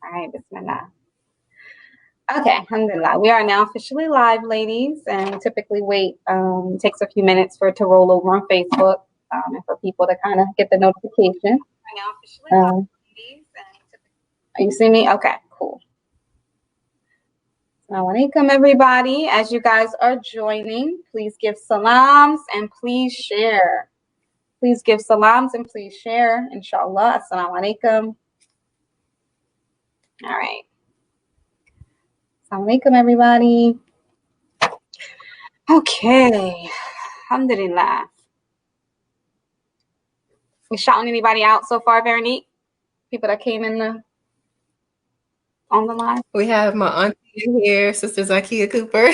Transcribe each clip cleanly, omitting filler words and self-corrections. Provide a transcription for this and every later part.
All right, bismillah. Okay, alhamdulillah. We are now officially live, ladies, and typically wait, takes a few minutes for it to roll over on Facebook and for people to kind of get the notification. We're now officially live, ladies, and you see me? Okay, cool. Assalamu alaikum, everybody. As you guys are joining, please give salams and please share. Please give salams and please share, inshallah. Assalamu alaikum. All right. Assalamu alaikum, everybody. Okay. Alhamdulillah. We shouting anybody out so far, Veronique? People that came in on the line? We have my auntie here, Sister Zakia Cooper.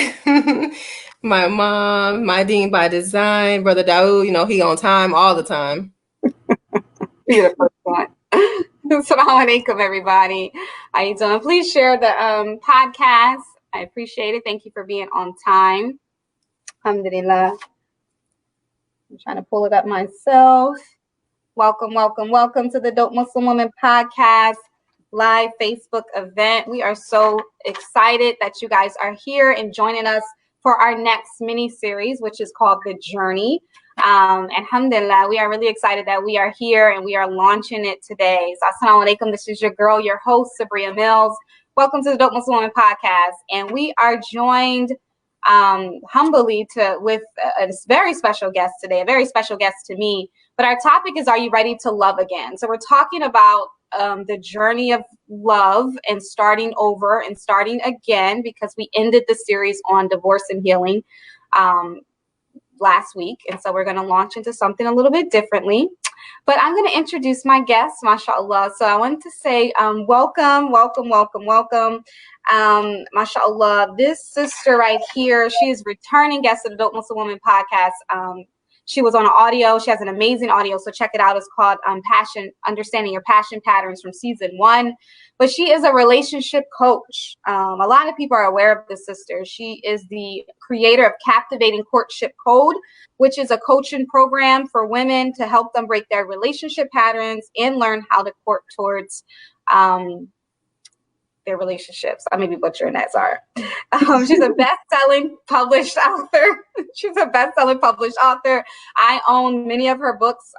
My mom, my Dean by Design, Brother Daoud, he on time all the time. You're the first one. Assalamu alaikum, everybody. How you doing? Please share the podcast. I appreciate it. Thank you for being on time. Alhamdulillah. I'm trying to pull it up myself. Welcome, welcome, welcome to the Dope Muslim Woman Podcast live Facebook event. We are so excited that you guys are here and joining us for our next mini series, which is called The Journey. Alhamdulillah, we are really excited that we are here and we are launching it today. So assalamu alaikum. This is your girl, your host, Sabria Mills. Welcome to the Dope Muslim Woman Podcast. And we are joined humbly with a very special guest today, a very special guest to me. But our topic is, are you ready to love again? So we're talking about the journey of love and starting over and starting again, because we ended the series on divorce and healing last week. And so we're going to launch into something a little bit differently. But I'm going to introduce my guest, mashallah. So I wanted to say welcome, welcome, welcome, welcome. Mashallah, this sister right here, she is returning guest of the Dope Muslim Woman Podcast. She was on audio. She has an amazing audio, so check it out. It's called Understanding Your Passion Patterns from season 1. But she is a relationship coach. A lot of people are aware of this sister. She is the creator of Captivating Courtship Code, which is a coaching program for women to help them break their relationship patterns and learn how to court towards their relationships. I may be butchering that, Zara. She's a best-selling published author. She's a best-selling published author. I own many of her books.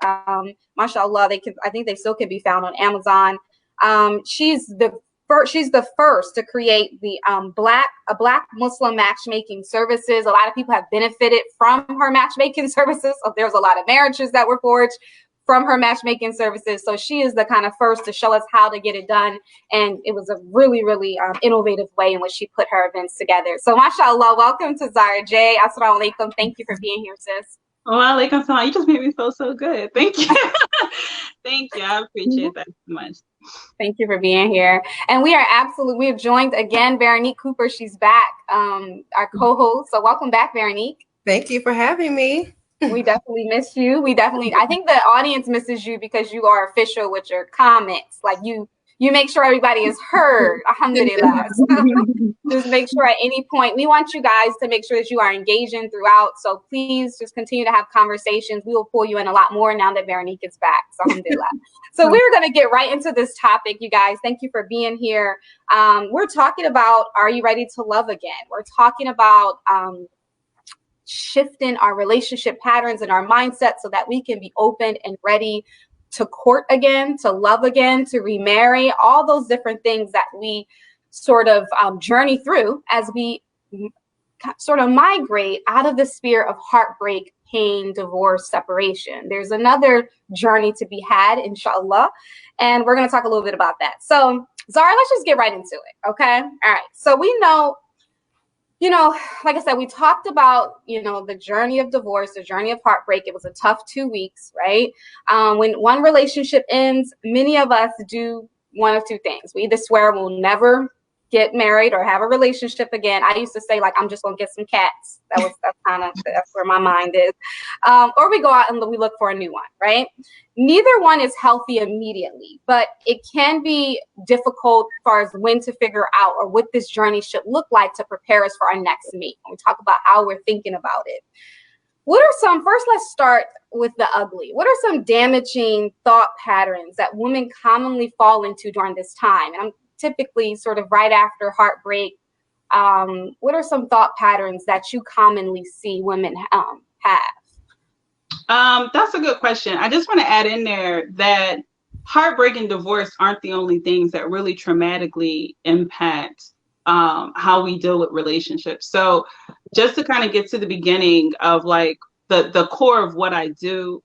Mashallah, I think they still can be found on Amazon. She's the first to create the Black Muslim matchmaking services. A lot of people have benefited from her matchmaking services. So there's a lot of marriages that were forged from her matchmaking services. So she is the kind of first to show us how to get it done. And it was a really, really innovative way in which she put her events together. So mashallah, welcome to Zara J. Assalamu alaikum. Thank you for being here, sis. Wa alaikum salam. You just made me feel so good. Thank you. Thank you. I appreciate that so much. Thank you for being here. And we are joined again, Veronique Cooper. She's back, our co-host. So welcome back, Veronique. Thank you for having me. We definitely miss you. I think the audience misses you because you are official with your comments. Like you make sure everybody is heard. Alhamdulillah. So just make sure at any point, we want you guys to make sure that you are engaging throughout. So please just continue to have conversations. We will pull you in a lot more now that Veronique is back. So alhamdulillah. So we're going to get right into this topic, you guys. Thank you for being here. We're talking about, are you ready to love again? We're talking about shifting our relationship patterns and our mindset so that we can be open and ready to court again, to love again, to remarry, all those different things that we sort of journey through as we sort of migrate out of the sphere of heartbreak, pain, divorce, separation. There's another journey to be had, inshallah, and we're going to talk a little bit about that. So Zara, let's just get right into it, okay? All right, so we know, like I said, we talked about, the journey of divorce, the journey of heartbreak. It was a tough 2 weeks, right? When one relationship ends, many of us do one of two things. We either swear we'll never get married or have a relationship again. I used to say, like, I'm just going to get some cats. That's where my mind is. Or we go out and we look for a new one, right? Neither one is healthy immediately, but it can be difficult as far as when to figure out or what this journey should look like to prepare us for our next mate. When we talk about how we're thinking about it. First let's start with the ugly. What are some damaging thought patterns that women commonly fall into during this time? And typically sort of right after heartbreak, what are some thought patterns that you commonly see women have? That's a good question. I just want to add in there that heartbreak and divorce aren't the only things that really traumatically impact how we deal with relationships. So just to kind of get to the beginning of like the core of what I do,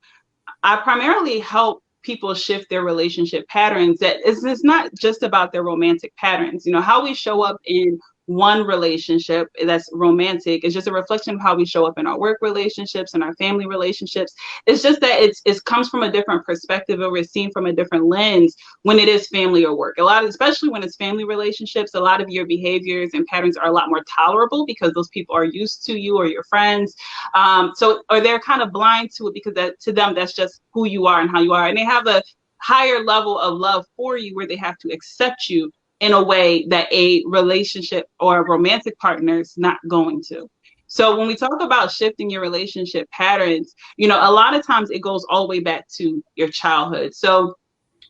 I primarily help people shift their relationship patterns. That it's not just about their romantic patterns. You know, how we show up in one relationship that's romantic is just a reflection of how we show up in our work relationships and our family relationships. It's just that it comes from a different perspective, or it's seen from a different lens when it is family or work. A lot of, especially when it's family relationships, a lot of your behaviors and patterns are a lot more tolerable because those people are used to you or your friends. Or they're kind of blind to it because to them, that's just who you are and how you are. And they have a higher level of love for you where they have to accept you in a way that a relationship or a romantic partner is not going to. So when we talk about shifting your relationship patterns, you know, a lot of times it goes all the way back to your childhood. So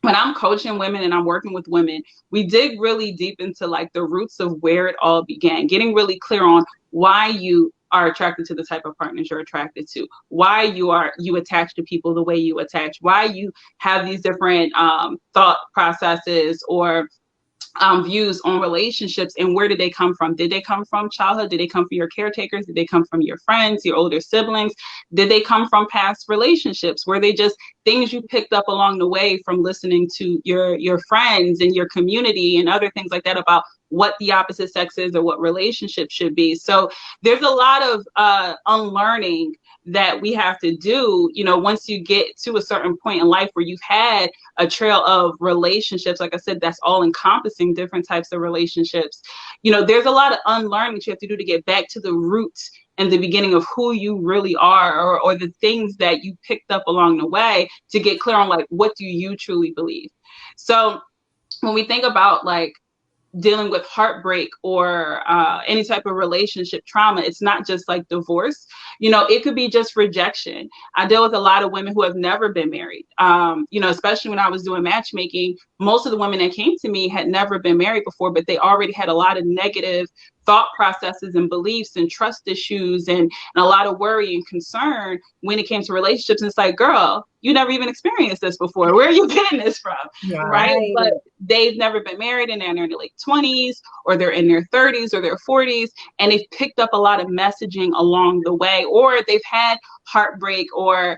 when I'm coaching women and I'm working with women, we dig really deep into like the roots of where it all began, getting really clear on why you are attracted to the type of partners you're attracted to, why you attach to people the way you attach, why you have these different thought processes or views on relationships, and where did they come from? Did they come from childhood? Did they come from your caretakers? Did they come from your friends, your older siblings? Did they come from past relationships? Were they just things you picked up along the way from listening to your friends and your community and other things like that about what the opposite sex is or what relationships should be? So there's a lot of unlearning that we have to do, you know, once you get to a certain point in life where you've had a trail of relationships, like I said, that's all encompassing different types of relationships. You know, there's a lot of unlearning that you have to do to get back to the roots and the beginning of who you really are, or the things that you picked up along the way to get clear on like, what do you truly believe? So when we think about like dealing with heartbreak or any type of relationship trauma, it's not just like divorce. You know, it could be just rejection. I deal with a lot of women who have never been married. You know, especially when I was doing matchmaking, most of the women that came to me had never been married before, but they already had a lot of negative thought processes and beliefs and trust issues and a lot of worry and concern when it came to relationships. And it's like, girl, you never even experienced this before. Where are you getting this from? Right? But they've never been married and they're in their late 20s or they're in their 30s or their 40s, and they've picked up a lot of messaging along the way, or they've had heartbreak or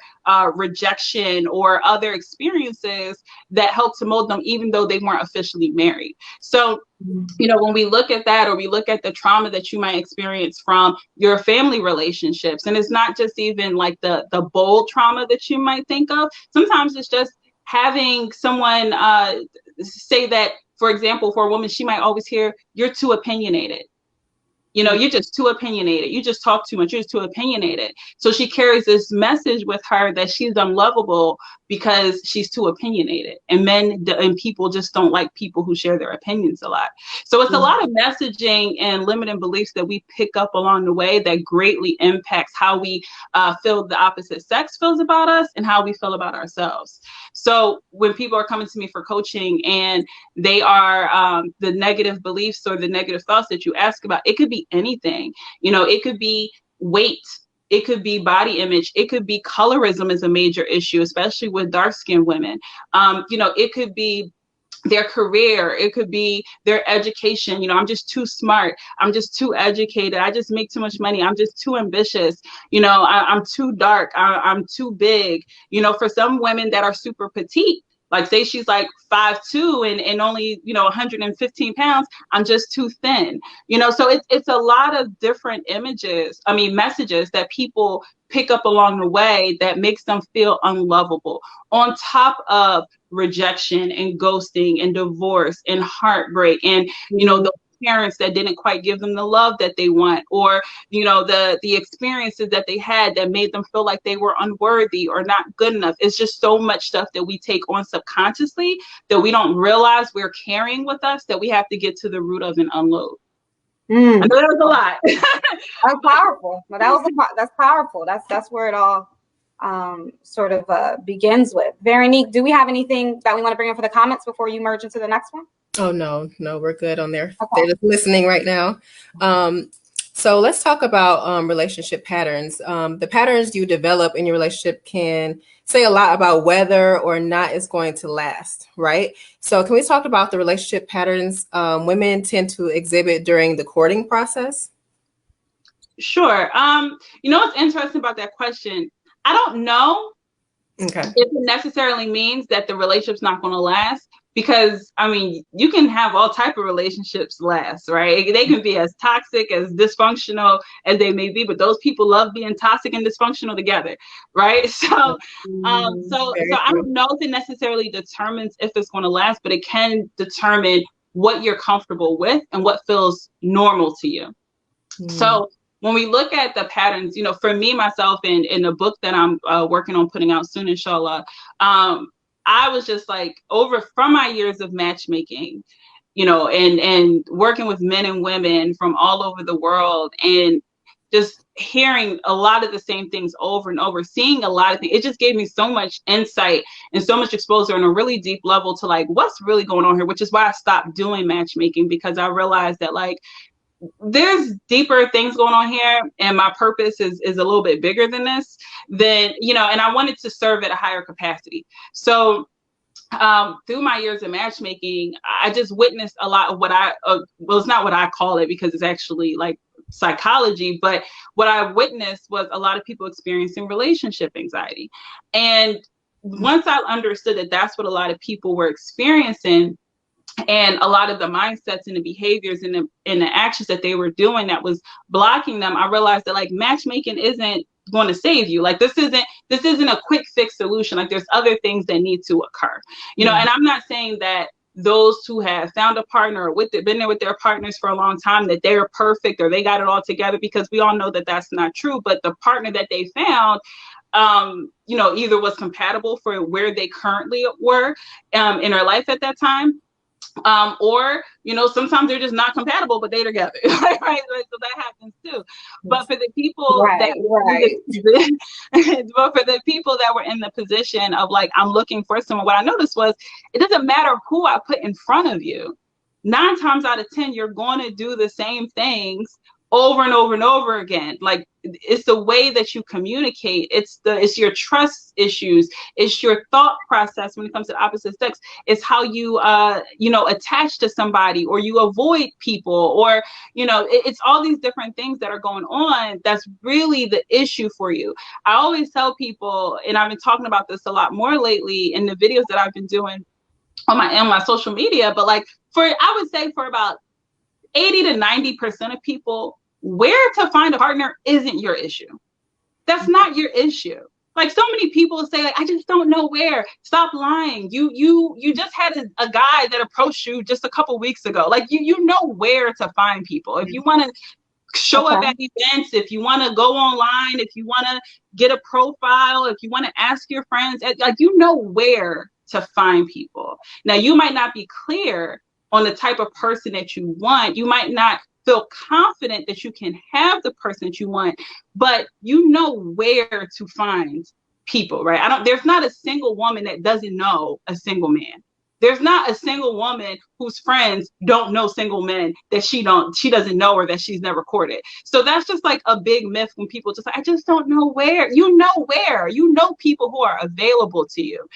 rejection or other experiences that helped to mold them even though they weren't officially married. So you know, when we look at that, or we look at the trauma that you might experience from your family relationships, and it's not just even like the bold trauma that you might think of. Sometimes it's just having someone say that, for example, for a woman, she might always hear, "You're too opinionated." You know, you're just too opinionated. You just talk too much. You're just too opinionated. So she carries this message with her that she's unlovable because she's too opinionated. And men and people just don't like people who share their opinions a lot. So it's a lot of messaging and limiting beliefs that we pick up along the way that greatly impacts how we feel the opposite sex feels about us and how we feel about ourselves. So when people are coming to me for coaching and they are the negative beliefs or the negative thoughts that you ask about, it could be anything. You know, it could be weight, it could be body image, it could be colorism is a major issue, especially with dark-skinned women. You know, it could be their career, it could be their education. You know, I'm just too smart, I'm just too educated, I just make too much money, I'm just too ambitious, you know, I'm too dark, I'm too big. You know, for some women that are super petite, like say she's like 5'2" and only, you know, 115 pounds, I'm just too thin. You know, so it's a lot of different messages that people pick up along the way that makes them feel unlovable, on top of rejection and ghosting and divorce and heartbreak and, you know, the parents that didn't quite give them the love that they want, or, you know, the experiences that they had that made them feel like they were unworthy or not good enough. It's just so much stuff that we take on subconsciously that we don't realize we're carrying with us, that we have to get to the root of and unload. I know that was a lot. That's powerful. But that's powerful. That's where it all sort of begins with. Veronique, do we have anything that we want to bring in for the comments before you merge into the next one? Oh, no, no, we're good on there. They're Okay. just listening right now. Um, so let's talk about relationship patterns. The patterns you develop in your relationship can say a lot about whether or not it's going to last, right? So can we talk about the relationship patterns women tend to exhibit during the courting process? Sure. You know what's interesting about that question? I don't know Okay. if it necessarily means that the relationship's not going to last, because I mean, you can have all type of relationships last, right? They can be as toxic, as dysfunctional as they may be, but those people love being toxic and dysfunctional together, right? So Very I true. don't know if it necessarily determines if it's going to last, but it can determine what you're comfortable with and what feels normal to you. So when we look at the patterns, you know, for me, myself, in the book that I'm working on putting out soon, inshallah, I was just like, over from my years of matchmaking, you know, and working with men and women from all over the world, and just hearing a lot of the same things over and over, seeing a lot of things, it just gave me so much insight and so much exposure on a really deep level to like what's really going on here, which is why I stopped doing matchmaking, because I realized that like there's deeper things going on here, and my purpose is a little bit bigger than this, then, you know, and I wanted to serve at a higher capacity. So through my years of matchmaking, I just witnessed a lot of what well, it's not what I call it because it's actually like psychology, but what I witnessed was a lot of people experiencing relationship anxiety. And once I understood that that's what a lot of people were experiencing, and a lot of the mindsets and the behaviors and the actions that they were doing that was blocking them, I realized that like matchmaking isn't going to save you. Like this isn't a quick fix solution. Like there's other things that need to occur, you know. And I'm not saying that those who have found a partner or been there with their partners for a long time, that they're perfect or they got it all together, because we all know that that's not true. But the partner that they found, you know, either was compatible for where they currently were in their life at that time, or, you know, sometimes they're just not compatible, but they're together, right? So that happens too. But for the people that but for the people that were in the position of like, I'm looking for someone, what I noticed was it doesn't matter who I put in front of you. 9 times out of 10, you're going to do the same things over and over and over again. Like it's the way that you communicate. It's your trust issues. It's your thought process when it comes to the opposite sex. It's how you, you know, attach to somebody, or you avoid people, or, you know, it's all these different things that are going on. That's really the issue for you. I always tell people, and I've been talking about this a lot more lately in the videos that I've been doing on my social media, but like I would say for about 80 to 90% of people, where to find a partner isn't your issue. That's not your issue. Like so many people say, like, I just don't know where. Stop lying. You just had a guy that approached you just a couple weeks ago. Like you know where to find people. If you want to show up at events, if you want to go online, if you want to get a profile, if you want to ask your friends, like you know where to find people. Now you might not be clear on the type of person that you want. You might not feel confident that you can have the person that you want, but you know where to find people, right? There's not a single woman that doesn't know a single man. There's not a single woman whose friends don't know single men that she doesn't know, or that she's never courted. So that's just like a big myth when people just like, I just don't know where. You know people who are available to you.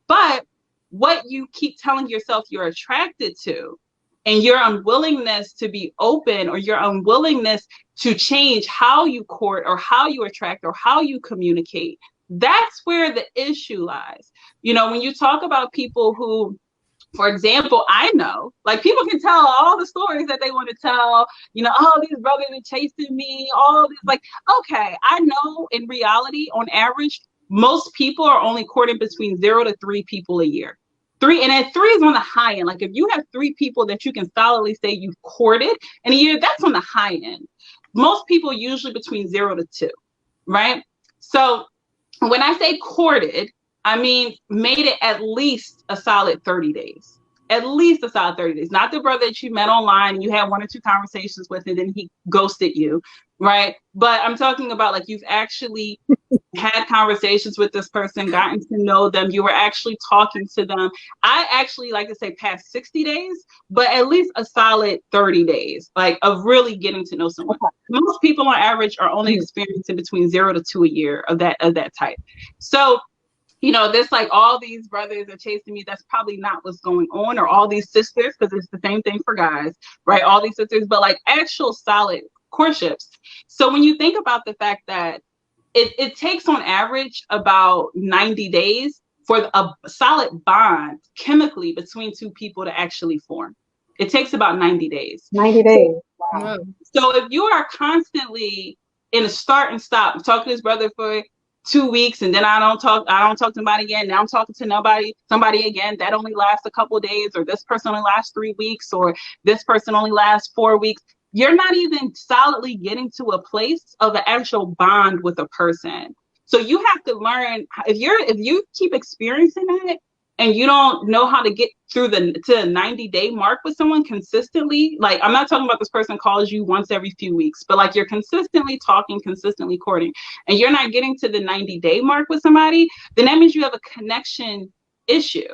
But what you keep telling yourself you're attracted to, and your unwillingness to be open, or your unwillingness to change how you court, or how you attract, or how you communicate, that's where the issue lies. You know, when you talk about people who, for example, I know, like people can tell all the stories that they want to tell, you know, oh, these brothers are chasing me, all this, like, okay, I know in reality, on average, most people are only courting between 0 to 3 people a year. 3, and at 3 is on the high end. Like if you have 3 people that you can solidly say you've courted in a year, that's on the high end. Most people usually between 0 to 2, right? So when I say courted, I mean made it at least a solid 30 days. At least a solid 30 days. Not the brother that you met online and you had 1 or 2 conversations with, and then he ghosted you, right? But I'm talking about like you've actually had conversations with this person, gotten to know them, you were actually talking to them. I actually like to say past 60 days, but at least a solid 30 days, like of really getting to know someone. Most people on average are only experiencing between 0 to 2 a year of that type. So, you know, there's like all these brothers are chasing me. That's probably not what's going on, or all these sisters, because it's the same thing for guys, right? All these sisters, but like actual solid courtships. So when you think about the fact that it takes on average about 90 days for a solid bond chemically between two people to actually form. It takes about 90 days. 90 days. Wow. So if you are constantly in a start and stop, I'm talking to this brother for 2 weeks, and then I don't talk to somebody again. Now I'm talking to somebody again. That only lasts a couple of days, or this person only lasts 3 weeks, or this person only lasts 4 weeks. You're not even solidly getting to a place of an actual bond with a person. So you have to learn, if you keep experiencing that and you don't know how to get through to the 90-day mark with someone consistently, like I'm not talking about this person calls you once every few weeks, but like you're consistently talking, consistently courting, and you're not getting to the 90-day mark with somebody, then that means you have a connection issue.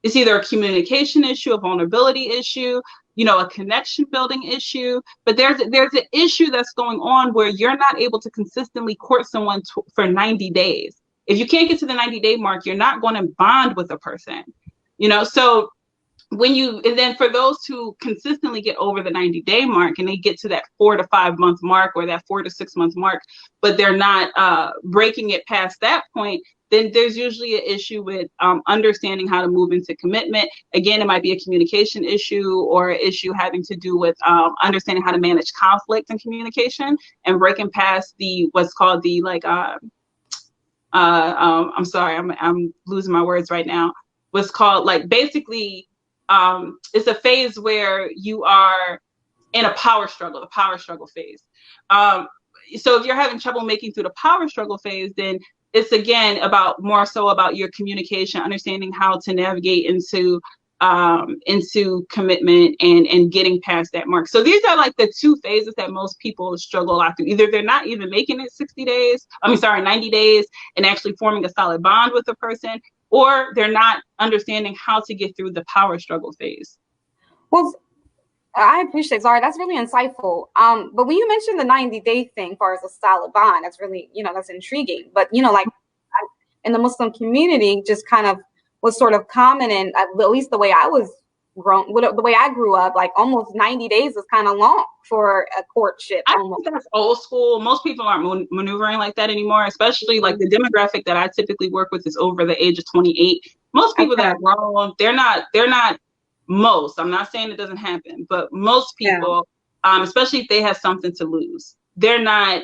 It's either a communication issue, a vulnerability issue, you know, a connection building issue, but there's an issue that's going on where you're not able to consistently court someone for 90 days. If you can't get to the 90-day mark, you're not going to bond with a person, you know? So and then for those who consistently get over the 90-day mark and they get to that 4 to 5 month mark, or that 4 to 6 month mark, but they're not breaking it past that point, then there's usually an issue with understanding how to move into commitment. Again, it might be a communication issue, or an issue having to do with understanding how to manage conflict and communication, and breaking past what's called the I'm sorry, I'm losing my words right now. What's called like basically it's a phase where you are in a power struggle, the power struggle phase. So if you're having trouble making through the power struggle phase, then it's again more so about your communication, understanding how to navigate into commitment and getting past that mark. So these are like the two phases that most people struggle a lot through. Either they're not even making it 90 days and actually forming a solid bond with the person, or they're not understanding how to get through the power struggle phase. Well, I appreciate, Zara. That's really insightful. But when you mentioned the 90-day thing, as far as a solid bond, that's really, that's intriguing. But, like in the Muslim community, just kind of was sort of common, and at least the way I was the way I grew up, like almost 90 days is kind of long for a courtship. I think that's old school. Most people aren't maneuvering like that anymore, especially like the demographic that I typically work with is over the age of 28. Most people that grow, they're not most, I'm not saying it doesn't happen, but most people, especially if they have something to lose, they're not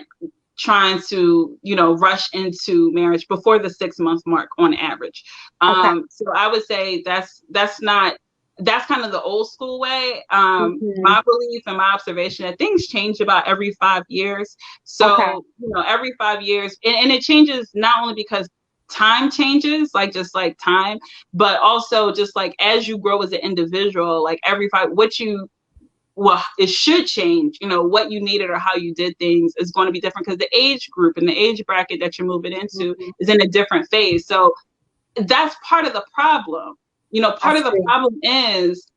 trying to, rush into marriage before the 6 month mark on average. So I would say that's kind of the old school way. My belief and my observation that things change about every 5 years. So, every 5 years, and it changes not only because time changes, just like time, but also just like as you grow as an individual, like it should change, what you needed or how you did things is going to be different, because the age group and the age bracket that you're moving into is in a different phase. So that's part of the problem. Part of the problem is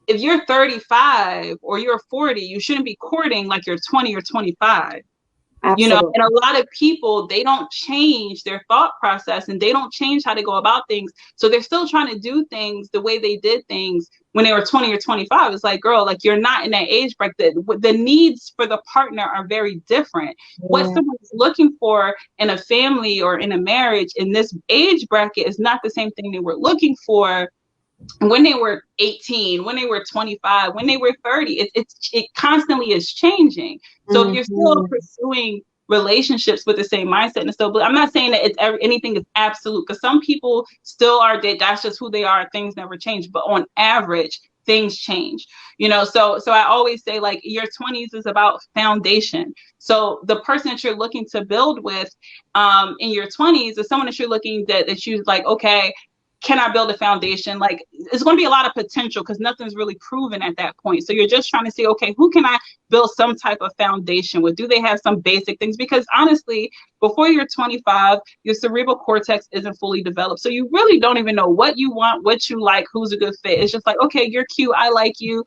if you're 35 or you're 40, you shouldn't be courting like you're 20 or 25. Absolutely. And a lot of people, they don't change their thought process and they don't change how they go about things. So they're still trying to do things the way they did things when they were 20 or 25. It's like, girl, like you're not in that age bracket. The needs for the partner are very different. Yeah. What someone's looking for in a family or in a marriage in this age bracket is not the same thing they were looking for when they were 18, when they were 25, when they were 30. It constantly is changing. So if you're still pursuing relationships with the same mindset and stuff, but I'm not saying that anything is absolute, because some people still are that's just who they are. Things never change, but on average, things change. So I always say, like, your 20s is about foundation. So the person that you're looking to build with in your 20s is someone that you're looking that you're like, okay, can I build a foundation? Like, it's going to be a lot of potential because nothing's really proven at that point. So you're just trying to see, okay, who can I build some type of foundation with? Do they have some basic things? Because honestly, before you're 25, your cerebral cortex isn't fully developed. So you really don't even know what you want, what you like, who's a good fit. It's just like, okay, you're cute, I like you,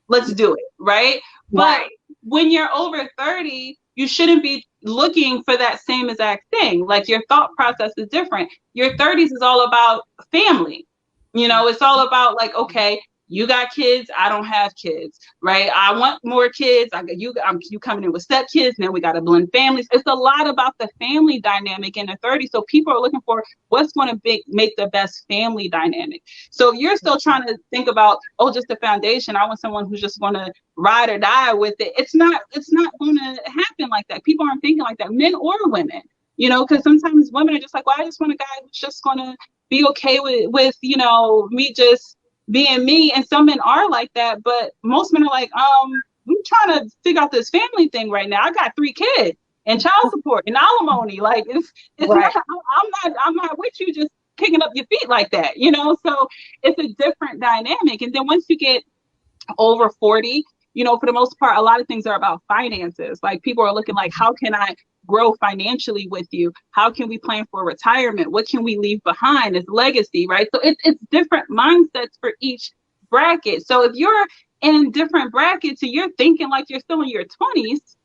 let's do it, right? But when you're over 30, you shouldn't be looking for that same exact thing. Like, your thought process is different. Your 30s is all about family. You know, it's all about like, okay, you got kids, I don't have kids, right? I want more kids. You coming in with stepkids, now we got to blend families. It's a lot about the family dynamic in the 30s. So people are looking for what's going to make the best family dynamic. So if you're still trying to think about, oh, just the foundation, I want someone who's just going to ride or die with it. It's not going to happen like that. People aren't thinking like that, men or women. You know, because sometimes women are just like, well, I just want a guy who's just going to be okay with, you know, me just being me. And some men are like that, but most men are like, I'm trying to figure out this family thing right now. I got 3 kids and child support and alimony. Like, it's right. I'm not with you just picking up your feet like that, you know? So it's a different dynamic. And then once you get over 40, you know, for the most part, a lot of things are about finances. Like, people are looking like, how can I grow financially with you? How can we plan for retirement? What can we leave behind as legacy, right? So it's different mindsets for each bracket. So if you're in different brackets and you're thinking like you're still in your 20s,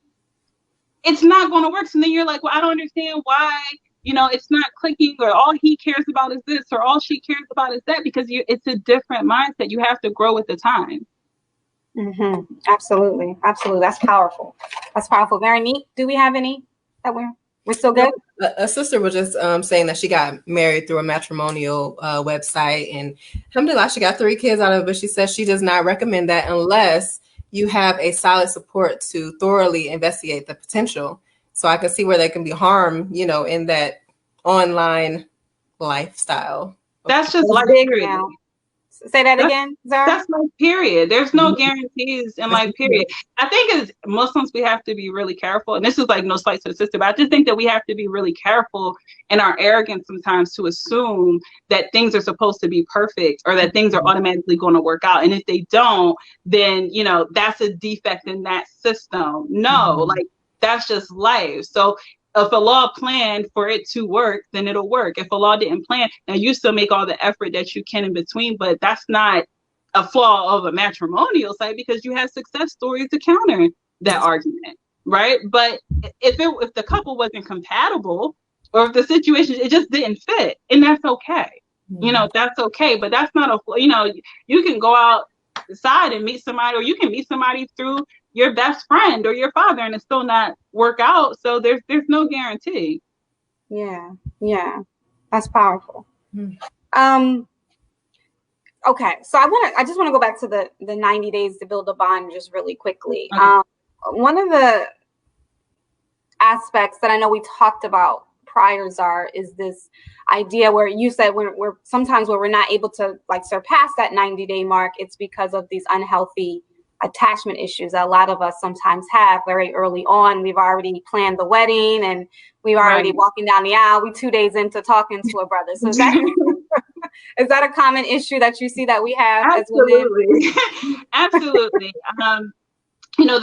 it's not going to work. So then you're like, well, I don't understand why, you know, it's not clicking, or all he cares about is this, or all she cares about is that, because it's a different mindset. You have to grow with the time. Mm-hmm. Absolutely. Absolutely. That's powerful. That's powerful. Very neat. Do we have any that we're still good? A sister was just saying that she got married through a matrimonial website, and alhamdulillah, she got 3 kids out of it, but she says she does not recommend that unless you have a solid support to thoroughly investigate the potential. So I can see where there can be harm, you know, in that online lifestyle. That's just life, period. Say that again, Zara? That's life, period. There's no guarantees in life, period. I think as Muslims, we have to be really careful. And this is like no slight to the sister, but I just think that we have to be really careful in our arrogance sometimes to assume that things are supposed to be perfect or that things are automatically going to work out. And if they don't, then, you know, that's a defect in that system. No, like, that's just life. So if Allah planned for it to work, then it'll work. If Allah didn't plan, now you still make all the effort that you can in between, but that's not a flaw of a matrimonial site, because you have success stories to counter that argument, right? But if the couple wasn't compatible, or if the situation, it just didn't fit, and that's okay. You know, that's okay, but that's not a, you know, you can go outside and meet somebody, or you can meet somebody through your best friend or your father, and it still not work out. So there's no guarantee. Yeah, that's powerful. Okay, so I just want to go back to the 90 days to build a bond just really quickly. Okay. One of the aspects that I know we talked about prior, Zara, is this idea where you said we're sometimes where we're not able to like surpass that 90-day mark, it's because of these unhealthy attachment issues that a lot of us sometimes have very early on. We've already planned the wedding and we've already walking down the aisle. We 2 days into talking to a brother. So is that a common issue that you see that we have? Absolutely. As women? Absolutely. You know,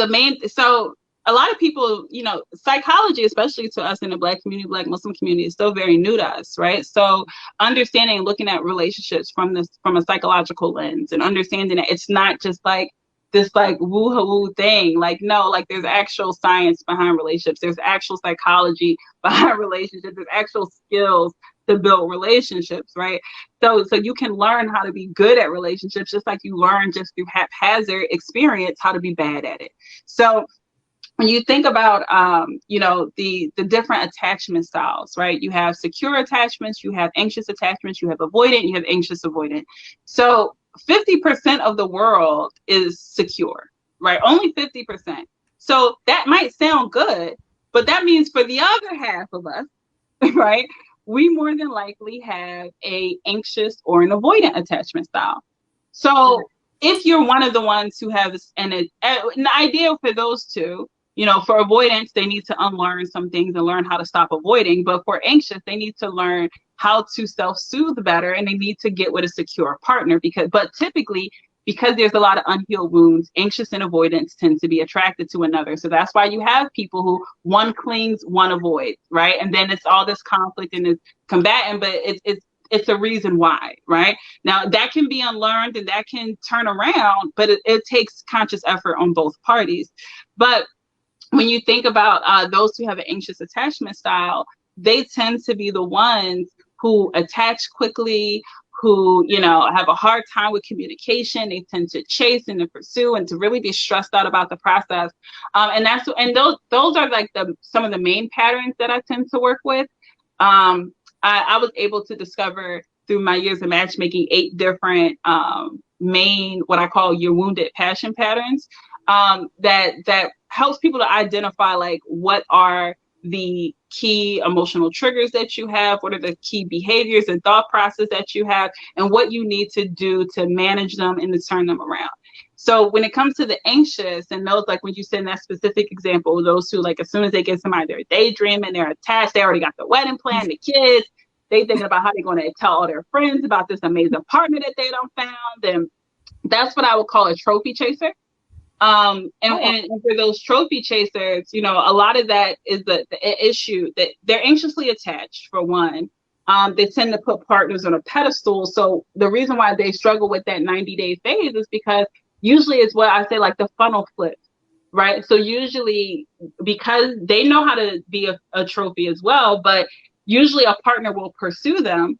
so a lot of people, you know, psychology, especially to us in the Black community, Black Muslim community, is still very new to us, right? So understanding and looking at relationships from a psychological lens, and understanding that it's not just like this like woo-hoo thing. Like, no, like, there's actual science behind relationships. There's actual psychology behind relationships. There's actual skills to build relationships, right? So you can learn how to be good at relationships, just like you learn just through haphazard experience how to be bad at it. So when you think about, you know, the different attachment styles, right? You have secure attachments, you have anxious attachments, you have avoidant, you have anxious avoidant. So 50% of the world is secure, right? Only 50%. So that might sound good, but that means for the other half of us, right, we more than likely have a anxious or an avoidant attachment style. So if you're one of the ones who have an ideal for those two, For avoidance, they need to unlearn some things and learn how to stop avoiding. But for anxious, they need to learn how to self-soothe better, and they need to get with a secure partner. But typically, because there's a lot of unhealed wounds, anxious and avoidance tend to be attracted to another. So that's why you have people who one clings, one avoids, right? And then it's all this conflict and it's combatant, but it's a reason why, right? Now that can be unlearned and that can turn around, but it takes conscious effort on both parties. But when you think about those who have an anxious attachment style, they tend to be the ones who attach quickly, who, have a hard time with communication. They tend to chase and to pursue and to really be stressed out about the process. And those are like some of the main patterns that I tend to work with. I was able to discover through my years of matchmaking 8 different main, what I call your wounded passion patterns, that helps people to identify like what are the key emotional triggers that you have, what are the key behaviors and thought process that you have, and what you need to do to manage them and to turn them around. So when it comes to the anxious and those, like when you said in that specific example, those who like as soon as they get somebody, they're daydreaming, they're attached, they already got the wedding plan, the kids, they thinking about how they're going to tell all their friends about this amazing partner that they don't found. And that's what I would call a trophy chaser. And for those trophy chasers, a lot of that is the issue that they're anxiously attached, for one. They tend to put partners on a pedestal. So the reason why they struggle with that 90-day phase is because usually it's what I say, like the funnel flip, right? So usually because they know how to be a trophy as well, but usually a partner will pursue them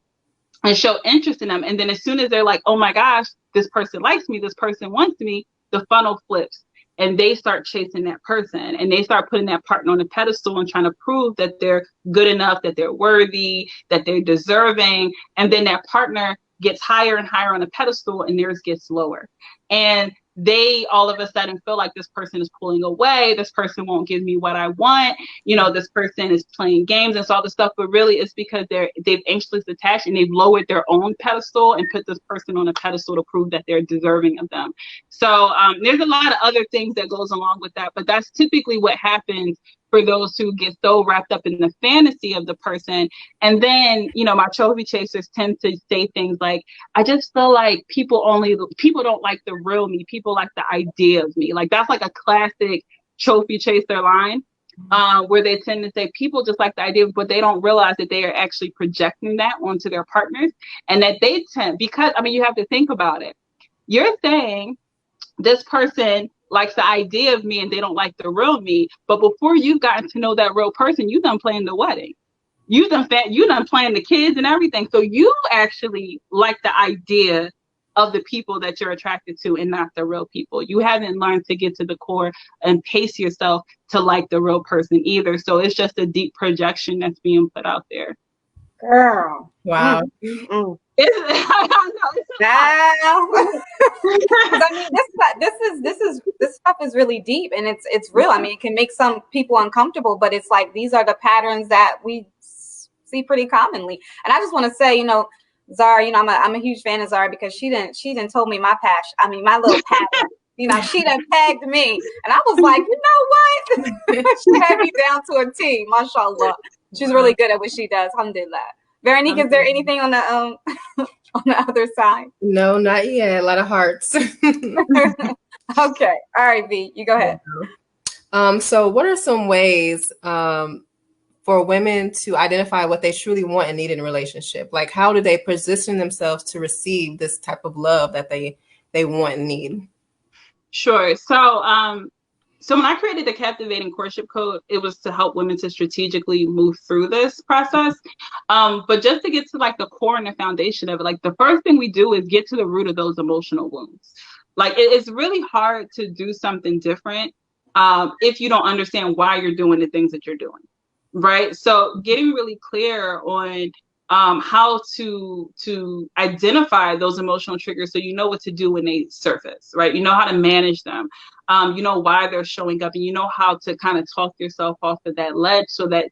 and show interest in them. And then as soon as they're like, oh my gosh, this person likes me, this person wants me, the funnel flips and they start chasing that person and they start putting that partner on a pedestal and trying to prove that they're good enough, that they're worthy, that they're deserving. And then that partner gets higher and higher on the pedestal and theirs gets lower. And they all of a sudden feel like this person is pulling away. This person won't give me what I want. This person is playing games and all this stuff. But really it's because they've anxiously attached and they've lowered their own pedestal and put this person on a pedestal to prove that they're deserving of them. So there's a lot of other things that goes along with that. But that's typically what happens for those who get so wrapped up in the fantasy of the person. And then, my trophy chasers tend to say things like, I just feel like people don't like the real me. People like the idea of me. Like that's like a classic trophy chaser line, where they tend to say people just like the idea, but they don't realize that they are actually projecting that onto their partners. And that they tend, because, you have to think about it. You're saying this person likes the idea of me and they don't like the real me. But before you've gotten to know that real person, you done planned the wedding. You done planned the kids and everything. So you actually like the idea of the people that you're attracted to and not the real people. You haven't learned to get to the core and pace yourself to like the real person either. So it's just a deep projection that's being put out there. Girl. Wow. Mm-hmm. This stuff is really deep and it's real. It can make some people uncomfortable, but it's like these are the patterns that we see pretty commonly. And I just want to say, Zara, I'm a huge fan of Zara because she didn't told me my passion. My little pattern. She done pegged me, and I was like, what? She had me down to a T. Mashallah, she's really good at what she does. Alhamdulillah. Veronique, is there anything on the on the other side? No, not yet. A lot of hearts. Okay. All right, V, you go ahead. So what are some ways for women to identify what they truly want and need in a relationship? Like, how do they position themselves to receive this type of love that they want and need? Sure. So when I created the Captivating Courtship Code, it was to help women to strategically move through this process. But just to get to like the core and the foundation of it, like the first thing we do is get to the root of those emotional wounds. Like it's really hard to do something different if you don't understand why you're doing the things that you're doing. Right. So getting really clear on how to identify those emotional triggers so you know what to do when they surface, right? You know how to manage them. You know why they're showing up, and you know how to kind of talk yourself off of that ledge so that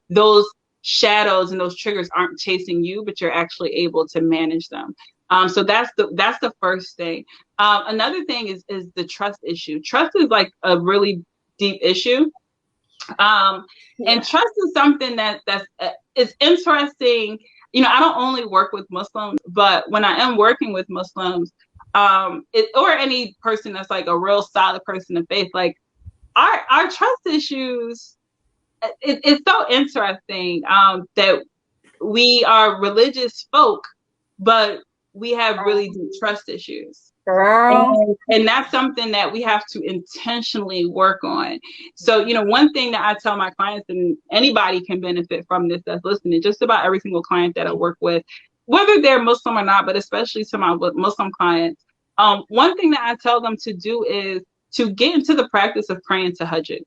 those shadows and those triggers aren't chasing you, but you're actually able to manage them. So that's the first thing. Another thing is the trust issue. Trust is like a really deep issue. And trust is something is interesting. You know, I don't only work with Muslims, but when I am working with Muslims, or any person that's like a real solid person of faith, like our trust issues, it's so interesting that we are religious folk, but we have really deep trust issues. And that's something that we have to intentionally work on. So, you know, one thing that I tell my clients, and anybody can benefit from this that's listening, just about every single client that I work with, whether they're Muslim or not, but especially to my Muslim clients, one thing that I tell them to do is to get into the practice of praying tahajjud,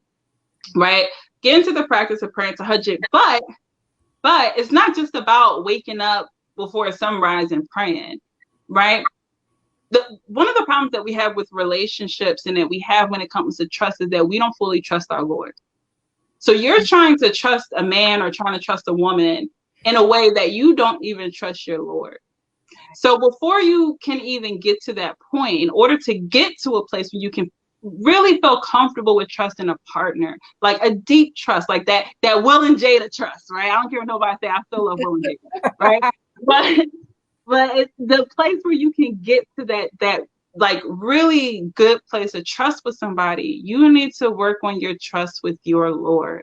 right? Get into the practice of praying tahajjud. But it's not just about waking up before sunrise and praying, right? One of the problems that we have with relationships and that we have when it comes to trust is that we don't fully trust our Lord. So you're trying to trust a man or trying to trust a woman in a way that you don't even trust your Lord. So before you can even get to that point, in order to get to a place where you can really feel comfortable with trusting a partner, like a deep trust, like that Will and Jada trust, right? I don't care what nobody say, I still love Will and Jada, right? But it's the place where you can get to that like really good place of trust with somebody. You need to work on your trust with your Lord,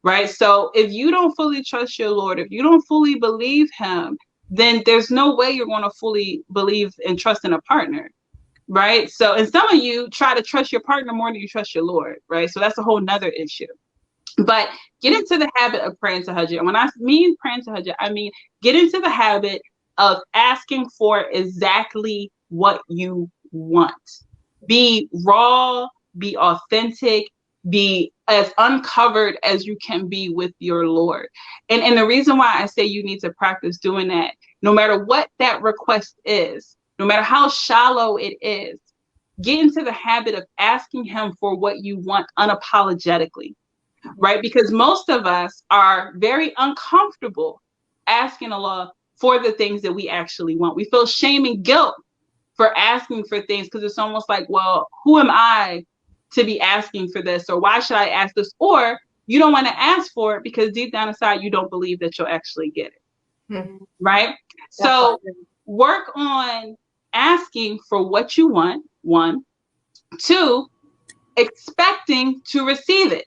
right? So if you don't fully trust your Lord, if you don't fully believe him, then there's no way you're going to fully believe and trust in a partner, right? So, and some of you try to trust your partner more than you trust your Lord, right? So that's a whole nother issue. But get into the habit of praying tahajjud. And when I mean praying tahajjud, I mean get into the habit of asking for exactly what you want. Be raw, be authentic, be as uncovered as you can be with your Lord. And the reason why I say you need to practice doing that, no matter what that request is, no matter how shallow it is, get into the habit of asking him for what you want unapologetically, right? Because most of us are very uncomfortable asking Allah for the things that we actually want. We feel shame and guilt for asking for things because it's almost like, well, who am I to be asking for this? Or why should I ask this? Or you don't want to ask for it because deep down inside, you don't believe that you'll actually get it, right? So work on asking for what you want, 1. 2, expecting to receive it.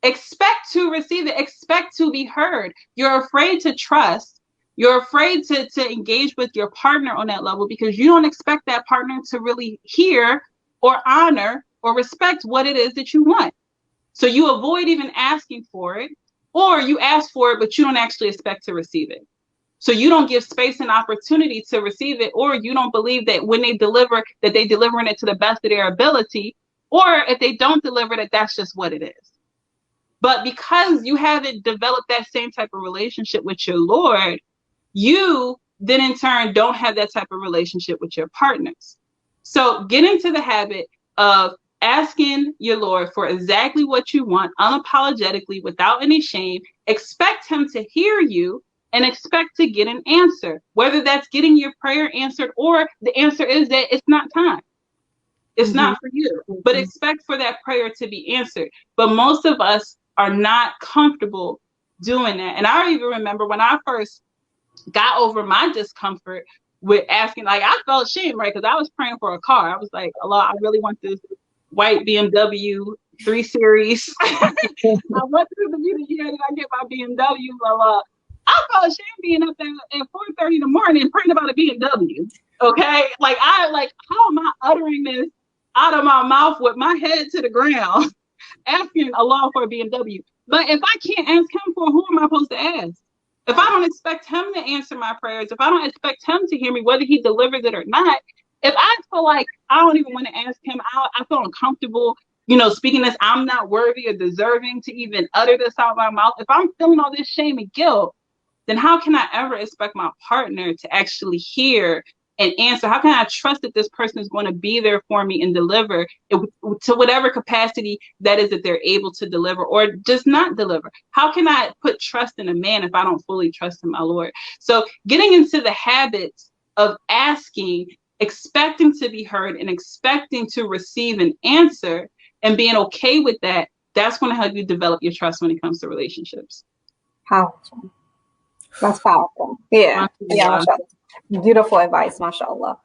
Expect to receive it. Expect to be heard. You're afraid to trust. You're afraid to engage with your partner on that level because you don't expect that partner to really hear or honor or respect what it is that you want. So you avoid even asking for it, or you ask for it, but you don't actually expect to receive it. So you don't give space and opportunity to receive it, or you don't believe that when they deliver, that they delivering it to the best of their ability, or if they don't deliver it, that's just what it is. But because you haven't developed that same type of relationship with your Lord, you then in turn don't have that type of relationship with your partners. So get into the habit of asking your Lord for exactly what you want, unapologetically, without any shame. Expect him to hear you and expect to get an answer, whether that's getting your prayer answered or the answer is that it's not time. It's not for you, but expect for that prayer to be answered. But most of us are not comfortable doing that. And I even remember when I first got over my discomfort with asking, like I felt shame, right? Because I was praying for a car. I was like, Allah, I really want this white BMW 3 Series. I want this to be the year that I get my BMW, Allah. I felt ashamed being up there at 4:30 in the morning praying about a BMW. Okay? Like how am I uttering this out of my mouth with my head to the ground, asking Allah for a BMW? But if I can't ask him for, who am I supposed to ask? If I don't expect him to answer my prayers, if I don't expect him to hear me, whether he delivers it or not, if I feel like I don't even want to ask him, I feel uncomfortable, speaking this, I'm not worthy or deserving to even utter this out of my mouth. If I'm feeling all this shame and guilt, then how can I ever expect my partner to actually hear and answer? How can I trust that this person is going to be there for me and deliver to whatever capacity that is that they're able to deliver or just not deliver? How can I put trust in a man if I don't fully trust in my Lord? So getting into the habits of asking, expecting to be heard and expecting to receive an answer and being okay with that, that's going to help you develop your trust when it comes to relationships. Powerful. That's powerful. Yeah. Yeah. Mashallah. Beautiful advice. Mashallah.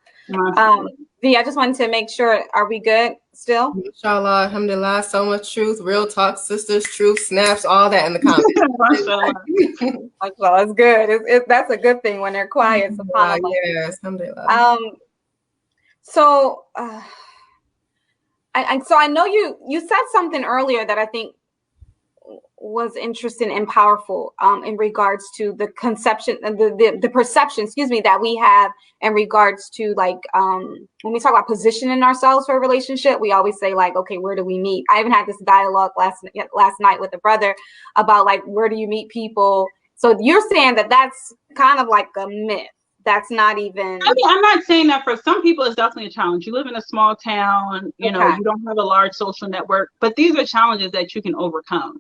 V, I just wanted to make sure, are we good still? Inshallah, alhamdulillah, so much truth, real talk, sisters, truth, snaps, all that in the comments. Mashallah, it's good. That's a good thing when they're quiet. Yes, alhamdulillah. So I know you said something earlier that I think was interesting and powerful in regards to the conception and the perception, that we have in regards to like when we talk about positioning ourselves for a relationship, we always say like, okay, where do we meet? I even had this dialogue last night with a brother about like, where do you meet people? So you're saying that that's kind of like a myth. That's not even. I mean, I'm not saying that for some people it's definitely a challenge. You live in a small town, you know, you don't have a large social network, but these are challenges that you can overcome.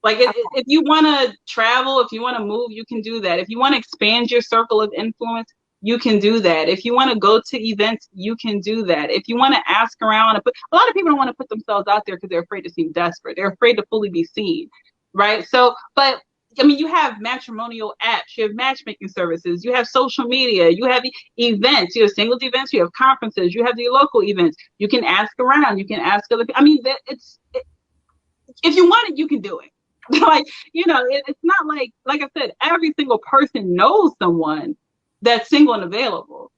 Like if you want to travel, if you want to move, you can do that. If you want to expand your circle of influence, you can do that. If you want to go to events, you can do that. If you want to ask around, a lot of people don't want to put themselves out there because they're afraid to seem desperate. They're afraid to fully be seen, right? So, but I mean, you have matrimonial apps, you have matchmaking services, you have social media, you have events, you have singles events, you have conferences, you have the local events. You can ask around, you can ask other people. I mean, if you want it, you can do it. Like, you know, it's not like I said, every single person knows someone that's single and available.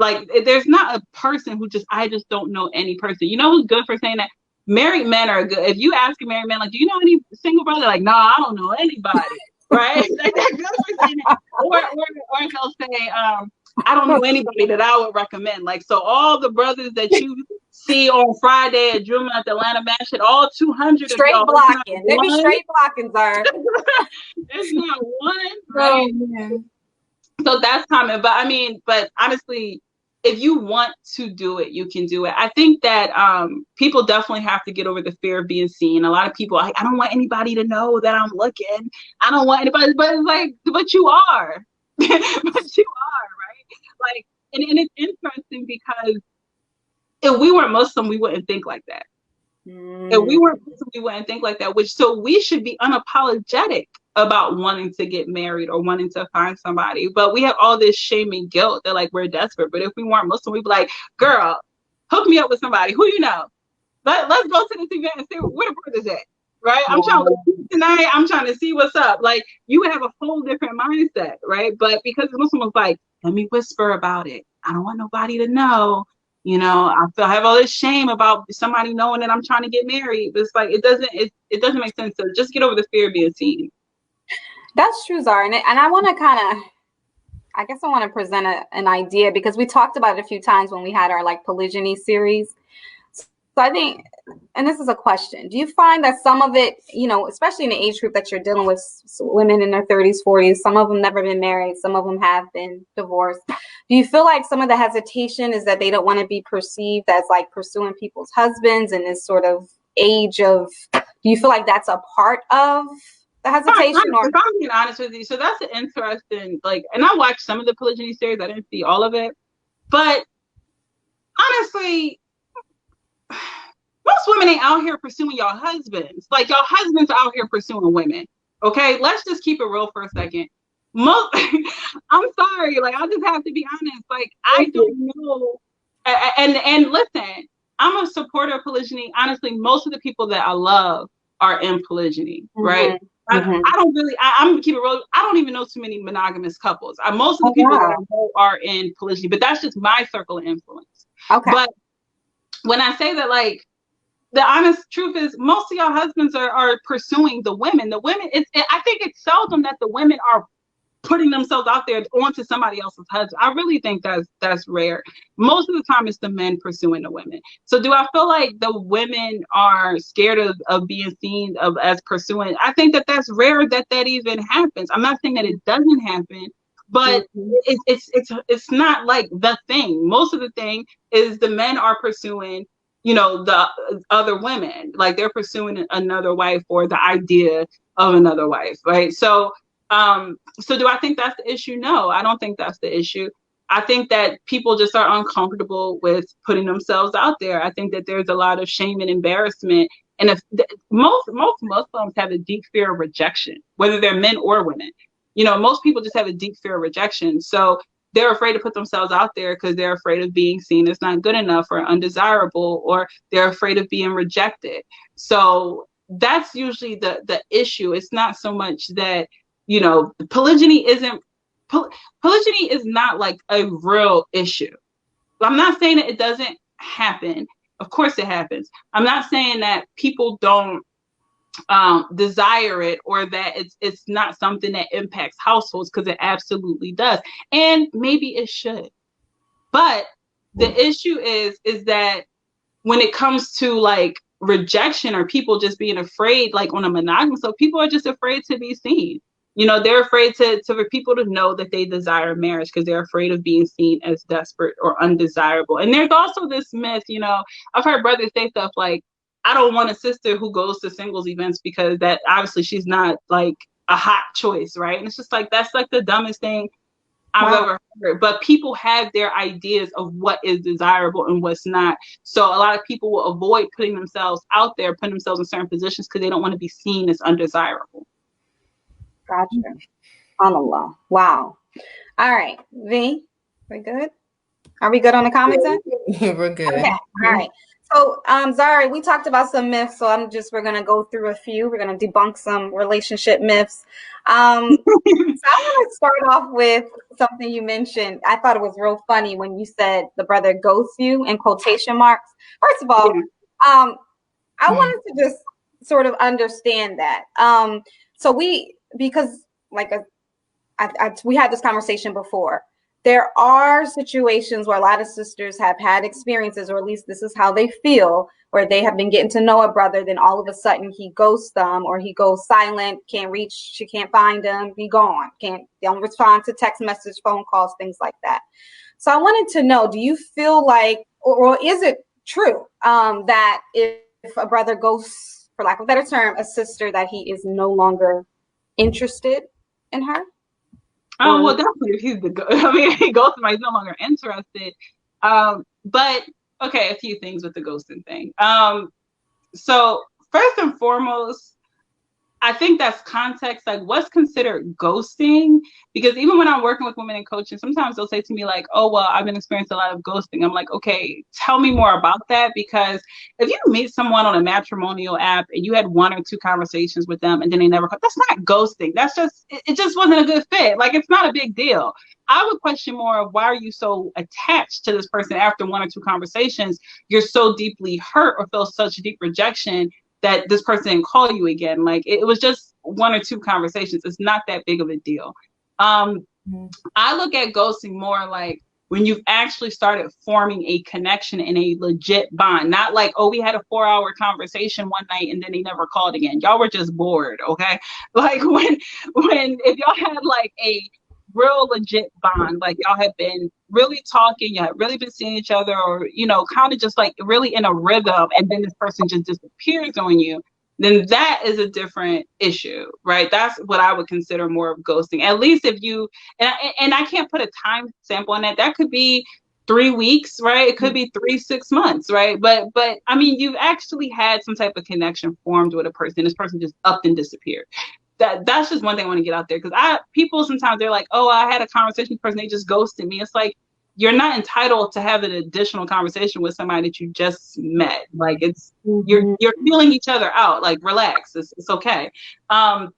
Like, there's not a person who I just don't know any person. You know who's good for saying that? Married men are good. If you ask a married man, like, do you know any single brother? Like, no, I don't know anybody, right? Like, they're good for saying that. Or he'll say, I don't know anybody that I would recommend. Like, so all the brothers that you see on Friday at Juma at the Atlanta Mansion, all 200 straight of blocking. They be straight blocking, Zara. There's not one, right? Oh, so that's common. But honestly, if you want to do it, you can do it. I think that people definitely have to get over the fear of being seen. A lot of people, I don't want anybody to know that I'm looking. I don't want anybody, but it's like, but you are. But you are, right? Like, and it's interesting because if we weren't Muslim, we wouldn't think like that. If we weren't Muslim, we wouldn't think like that. So we should be unapologetic about wanting to get married or wanting to find somebody. But we have all this shame and guilt that like we're desperate. But if we weren't Muslim, we'd be like, girl, hook me up with somebody. Who you know? Let's go to this event and see where the brothers at. Right? I'm trying to eat tonight. I'm trying to see what's up. Like, you would have a whole different mindset, right? But because the Muslim was like, let me whisper about it. I don't want nobody to know. You know, I have all this shame about somebody knowing that I'm trying to get married. But it's like, it doesn't make sense. So just get over the fear of being seen. That's true, Zara. And I want to I want to present an idea, because we talked about it a few times when we had our like polygyny series. So I think, and this is a question, do you find that some of it, you know, especially in the age group that you're dealing with, women in their 30s, 40s, some of them never been married, some of them have been divorced. Do you feel like some of the hesitation is that they don't want to be perceived as like pursuing people's husbands in this sort of age of, do you feel like that's a part of the hesitation? If I'm being honest with you, so that's an interesting, like, and I watched some of the polygyny series, I didn't see all of it, but honestly, most women ain't out here pursuing y'all husbands. Like, y'all husbands are out here pursuing women. Okay, let's just keep it real for a second. I'm sorry, like, I just have to be honest. Like, I don't know. And listen, I'm a supporter of polygyny. Honestly, most of the people that I love are in polygyny, right? I don't really, I'm gonna keep it real. I don't even know too many monogamous couples. Most of the people that I know are in polygyny, but that's just my circle of influence. Okay. But when I say that, like, the honest truth is most of y'all husbands are pursuing the women. I think it's seldom that the women are putting themselves out there onto somebody else's husband. I really think that's rare. Most of the time it's the men pursuing the women. So do I feel like the women are scared of being seen as pursuing? I think that's rare that even happens. I'm not saying that it doesn't happen, but it's not like the thing. Most of the thing is the men are pursuing, you know, the other women, like they're pursuing another wife or the idea of another wife, right? So do I think that's the issue? No, I don't think that's the issue. I think that people just are uncomfortable with putting themselves out there. I think that there's a lot of shame and embarrassment. And if most Muslims have a deep fear of rejection, whether they're men or women. You know, most people just have a deep fear of rejection. So they're afraid to put themselves out there because they're afraid of being seen as not good enough or undesirable, or they're afraid of being rejected. So that's usually the issue. It's not so much that, you know, polygyny is not like a real issue. I'm not saying that it doesn't happen. Of course it happens. I'm not saying that people don't desire it, or that it's not something that impacts households, because it absolutely does, and maybe it should. But the issue is that when it comes to like rejection, or people just being afraid, like on a monogamous, so people are just afraid to be seen. You know, they're afraid for people to know that they desire marriage, because they're afraid of being seen as desperate or undesirable. And there's also this myth, you know, I've heard brothers say stuff like, I don't want a sister who goes to singles events, because that obviously she's not like a hot choice, right? And it's just like, that's like the dumbest thing I've ever heard. But people have their ideas of what is desirable and what's not. So a lot of people will avoid putting themselves out there, putting themselves in certain positions, because they don't want to be seen as undesirable. Gotcha. Allah. Wow. All right, V, we good? Are we good on the comments then? We're good. Okay. All right. So, Zara, we talked about some myths, so we're going to go through a few. We're going to debunk some relationship myths. So I want to start off with something you mentioned. I thought it was real funny when you said the brother ghosts you in quotation marks. First of all, I wanted to just sort of understand that. Because like we had this conversation before. There are situations where a lot of sisters have had experiences, or at least this is how they feel, where they have been getting to know a brother, then all of a sudden he ghosts them, or he goes silent, can't reach, she can't find him, he gone, don't respond to text message, phone calls, things like that. So I wanted to know, do you feel like, or is it true that if a brother ghosts, for lack of a better term, a sister, that he is no longer interested in her? Well, definitely, if he goes somebody, he's no longer interested. But okay, a few things with the ghosting thing. So first and foremost, I think that's context, like what's considered ghosting, because even when I'm working with women in coaching, sometimes they'll say to me like, oh, well, I've been experiencing a lot of ghosting. I'm like, okay, tell me more about that, because if you meet someone on a matrimonial app and you had 1 or 2 conversations with them and then they never call, that's not ghosting. That's just, it just wasn't a good fit. Like, it's not a big deal. I would question more of, why are you so attached to this person after 1 or 2 conversations? You're so deeply hurt or feel such deep rejection that this person didn't call you again. Like, it was just 1 or 2 conversations. It's not that big of a deal. I look at ghosting more like when you've actually started forming a connection and a legit bond. Not like, oh, we had a 4-hour conversation one night and then they never called again. Y'all were just bored, okay? Like if y'all had like a real legit bond, like y'all have been really talking, you have really been seeing each other, or, you know, kind of just like really in a rhythm, and then this person just disappears on you, then that is a different issue, right? That's what I would consider more of ghosting. At least if you, and I can't put a time sample on that. That could be 3 weeks, right? It could be 6 months, right? But I mean, you've actually had some type of connection formed with a person. This person just up and disappeared. That's just one thing I want to get out there, because people sometimes they're like, oh, I had a conversation with a person, they just ghosted me. It's like, you're not entitled to have an additional conversation with somebody that you just met. Like, it's you're feeling each other out. Like, relax, it's okay. So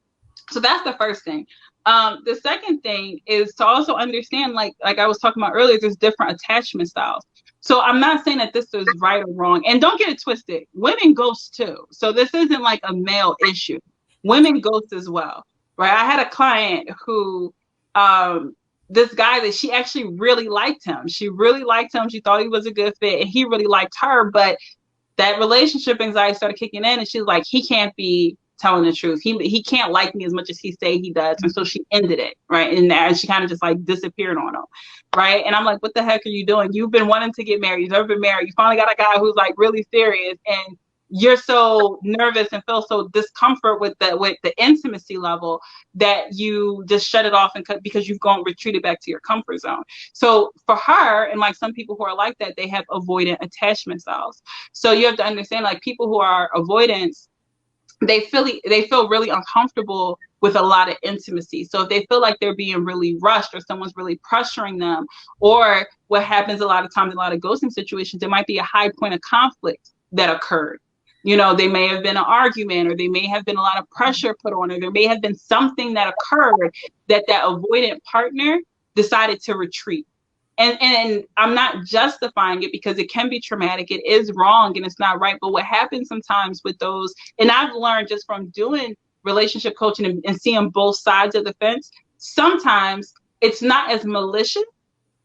that's the first thing. The second thing is to also understand, like I was talking about earlier, there's different attachment styles. So I'm not saying that this is right or wrong, and don't get it twisted, women ghost too. So this isn't like a male issue. Women ghost as well, right? I had a client who, this guy that she actually really liked him. She really liked him. She thought he was a good fit, and he really liked her. But that relationship anxiety started kicking in, and she's like, he can't be telling the truth. He can't like me as much as he say he does. And so she ended it, right? And she kind of just like disappeared on him, right? And I'm like, what the heck are you doing? You've been wanting to get married. You've never been married. You finally got a guy who's like really serious, and you're so nervous and feel so discomfort with the intimacy level that you just shut it off and cut because you've gone retreated back to your comfort zone. So for her, and like some people who are like that, they have avoidant attachment styles. So you have to understand, like, people who are avoidants, they feel really uncomfortable with a lot of intimacy. So if they feel like they're being really rushed or someone's really pressuring them, or what happens a lot of times in a lot of ghosting situations, there might be a high point of conflict that occurred. You know, they may have been an argument, or they may have been a lot of pressure put on, or there may have been something that occurred that avoidant partner decided to retreat. And I'm not justifying it, because it can be traumatic. It is wrong and it's not right. But what happens sometimes with those, and I've learned just from doing relationship coaching and seeing both sides of the fence, sometimes it's not as malicious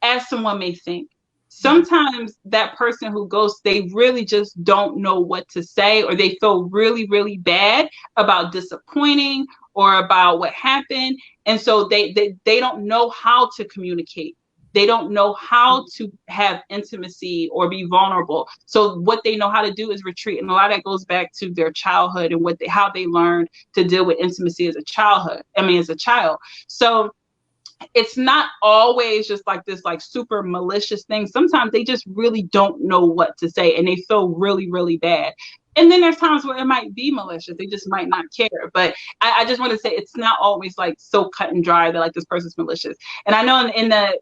as someone may think. Sometimes that person who ghosts, they really just don't know what to say, or they feel really, really bad about disappointing or about what happened. And so they don't know how to communicate. They don't know how to have intimacy or be vulnerable. So what they know how to do is retreat. And a lot of that goes back to their childhood and how they learned to deal with intimacy as a child. So it's not always just like this, like, super malicious thing. Sometimes they just really don't know what to say and they feel really, really bad. And then there's times where it might be malicious. They just might not care. But I just want to say, it's not always like so cut and dry that like this person's malicious. And I know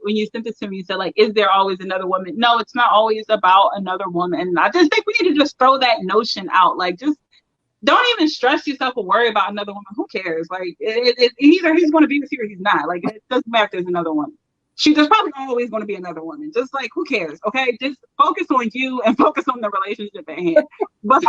when you sent it to me, you said, like, is there always another woman? No, it's not always about another woman. And I just think we need to just throw that notion out. Like, just don't even stress yourself or worry about another woman. Who cares? Like, either he's going to be with you or he's not. Like, it doesn't matter if there's another woman. There's probably always going to be another woman. Just, like, who cares? Okay, just focus on you and focus on the relationship at hand. But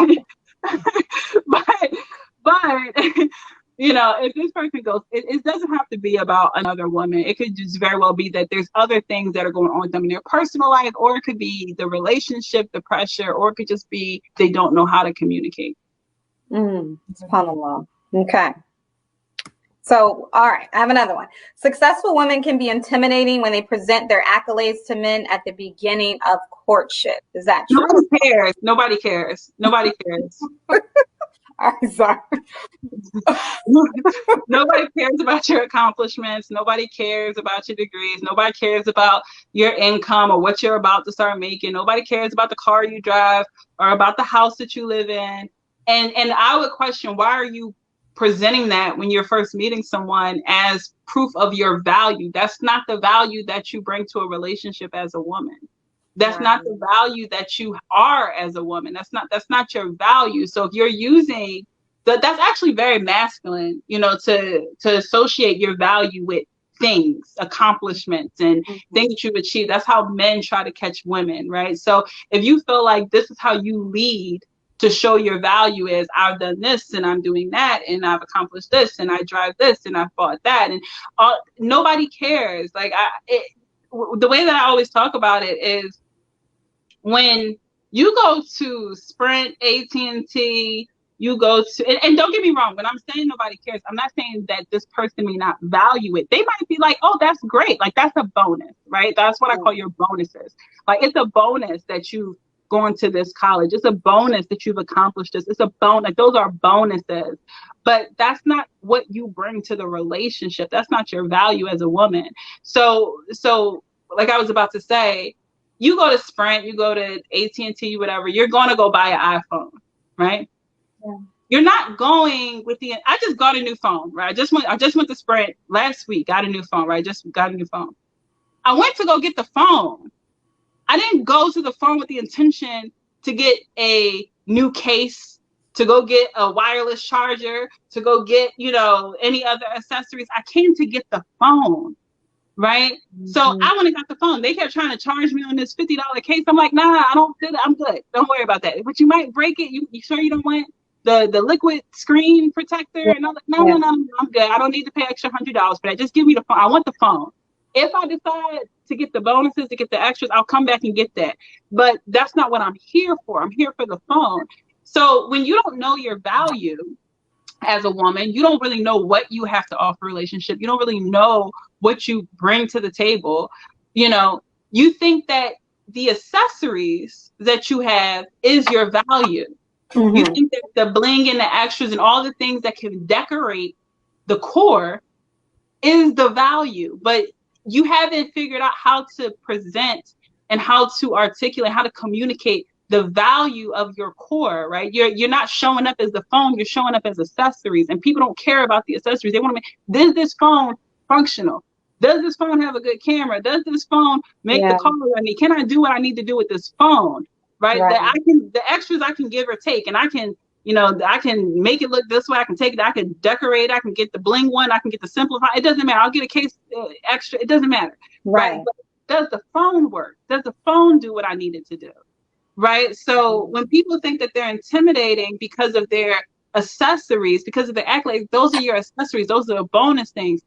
you know, if this person goes, it doesn't have to be about another woman. It could just very well be that there's other things that are going on with them in their personal life, or it could be the relationship, the pressure, or it could just be they don't know how to communicate. SubhanAllah. Okay. So, all right, I have another one. Successful women can be intimidating when they present their accolades to men at the beginning of courtship. Is that true? Nobody cares. Nobody cares. I'm sorry. Nobody cares about your accomplishments. Nobody cares about your degrees. Nobody cares about your income or what you're about to start making. Nobody cares about the car you drive or about the house that you live in. And I would question, why are you presenting that when you're first meeting someone as proof of your value? That's not the value that you bring to a relationship as a woman. That's not the value that you are as a woman. That's not your value. So if you're using that's actually very masculine, you know, to associate your value with things, accomplishments, and things that you've achieved. That's how men try to catch women, right? So if you feel like this is how you lead to show your value, is I've done this and I'm doing that and I've accomplished this and I drive this and I fought that, and nobody cares. Like, the way that I always talk about it is, when you go to Sprint, AT&T, you go to, and don't get me wrong, when I'm saying nobody cares, I'm not saying that this person may not value it. They might be like, oh, that's great. Like, that's a bonus, right? That's what I call your bonuses. Like, it's a bonus that you've gone to this college. It's a bonus that you've accomplished this. It's a bonus. Like, those are bonuses. But that's not what you bring to the relationship. That's not your value as a woman. So like I was about to say, you go to Sprint, you go to AT&T, whatever, you're going to go buy an iPhone, right? Yeah. You're not going with I just got a new phone, right? I just went to Sprint last week, got a new phone, right? Just got a new phone. I went to go get the phone. I didn't go to the phone with the intention to get a new case, to go get a wireless charger, to go get, you know, any other accessories. I came to get the phone. Right. So I went and got the phone. They kept trying to charge me on this $50 case. I'm like, nah, I don't do that. I'm good. Don't worry about that. But you might break it. You sure you don't want the liquid screen protector? And I'm like, no, I'm good. I don't need to pay extra $100 for that. Just give me the phone. I want the phone. If I decide to get the bonuses, to get the extras, I'll come back and get that. But that's not what I'm here for. I'm here for the phone. So when you don't know your value as a woman, you don't really know what you have to offer a relationship. You don't really know what you bring to the table. You know, you think that the accessories that you have is your value. You Mm-hmm. think that the bling and the extras and all the things that can decorate the core is the value, but you haven't figured out how to present and how to articulate, how to communicate the value of your core, right? You're not showing up as the phone, you're showing up as accessories, and people don't care about the accessories. They want to make, is this phone functional? Does this phone have a good camera? Does this phone make the Yeah. call I need? Can I do what I need to do with this phone? Right? Right. That I can, the extras I can give or take, and I can, you know, I can make it look this way. I can take it. I can decorate. I can get the bling one. I can get the simplify. It doesn't matter. I'll get a case extra. It doesn't matter. Right. But does the phone work? Does the phone do what I need it to do? Right. So when people think that they're intimidating because of their accessories, because of the accolades, those are your accessories. Those are the bonus things.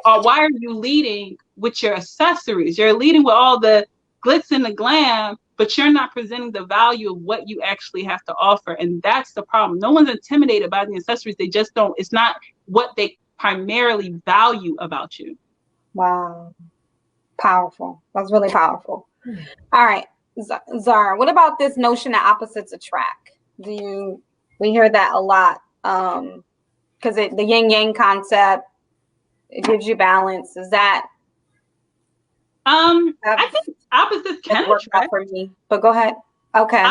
Or why are you leading with your accessories? You're leading with all the glitz and the glam, but you're not presenting the value of what you actually have to offer. And that's the problem. No one's intimidated by the accessories. They just don't, it's not what they primarily value about you. Wow. Powerful. That's really powerful. All right. Zara, what about this notion that opposites attract? We hear that a lot. Because the yin yang concept, it gives you balance. Is that? I think opposites can attract. For me, but go ahead. Okay.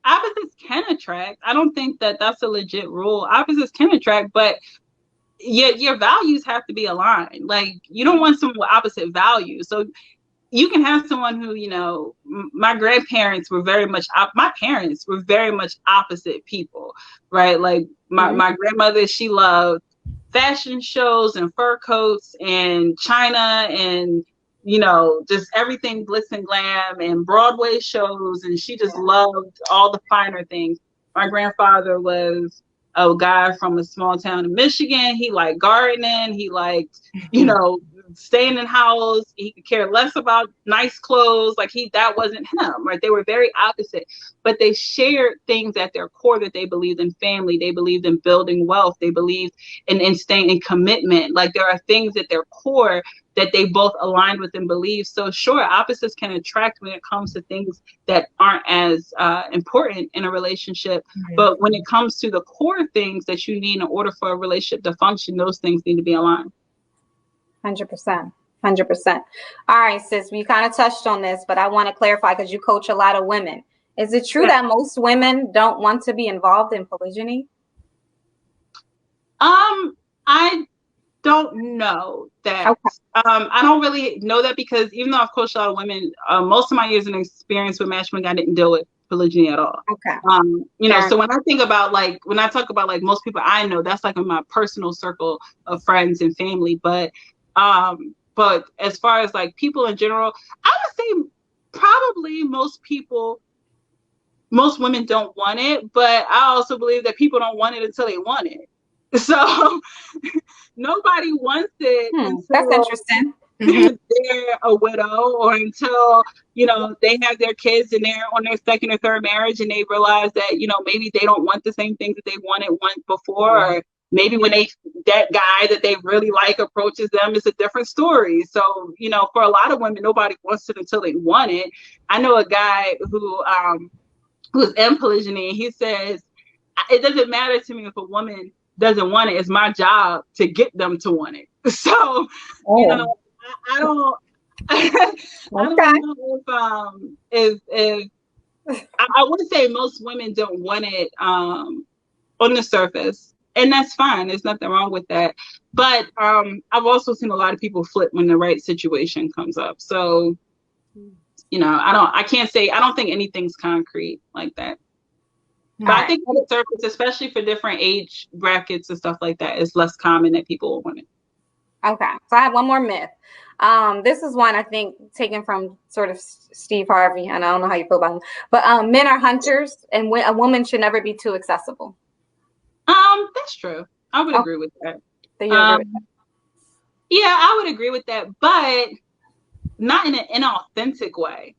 Opposites can attract. I don't think that that's a legit rule. Opposites can attract, but your values have to be aligned. Like, you don't want someone with opposite values. So you can have someone who, you know, my grandparents were very much, my parents were very much opposite people, right? Like my grandmother, she loved fashion shows and fur coats and China and, you know, just everything glitz and glam and Broadway shows. And she just loved all the finer things. My grandfather was a guy from a small town in Michigan. He liked gardening. He liked, you know, staying in the house. He could care less about nice clothes. Like that wasn't him, right? They were very opposite, but they shared things at their core, that they believed in family. They believed in building wealth. They believed in staying in commitment. Like, there are things at their core that they both aligned with and believe. So sure, opposites can attract when it comes to things that aren't as important in a relationship. Mm-hmm. But when it comes to the core things that you need in order for a relationship to function, those things need to be aligned. 100%. 100%. All right, sis, we kind of touched on this, but I want to clarify, because you coach a lot of women. Is it true that most women don't want to be involved in polygyny? I don't know that. Okay. I don't really know that, because even though I've coached a lot of women, most of my years of experience with matchmaking, I didn't deal with polygyny at all. Okay. You know, so when I think about, like, when I talk about, like, most people I know, that's like in my personal circle of friends and family. But as far as like people in general, I would say probably most women don't want it, but I also believe that people don't want it until they want it. So nobody wants it until that's interesting. They're a widow, or until, you know, they have their kids and they're on their second or third marriage and they realize that, you know, maybe they don't want the same things that they wanted once before, or maybe when that guy that they really like approaches them, it's a different story. So, you know, for a lot of women, nobody wants it until they want it. I know a guy who's in polygyny, and he says, it doesn't matter to me if a woman doesn't want it. It's my job to get them to want it. So, you know, I don't know if I would say most women don't want it on the surface, and that's fine. There's nothing wrong with that. But I've also seen a lot of people flip when the right situation comes up. So, you know, I can't say, I don't think anything's concrete like that. But I think on the surface, especially for different age brackets and stuff like that, it's less common that people will want it. Okay, so I have one more myth. This is one I think taken from sort of Steve Harvey, and I don't know how you feel about him. But men are hunters, and a woman should never be too accessible. That's true. I would agree with that. So you agree with that? Yeah, I would agree with that, but not in an inauthentic way.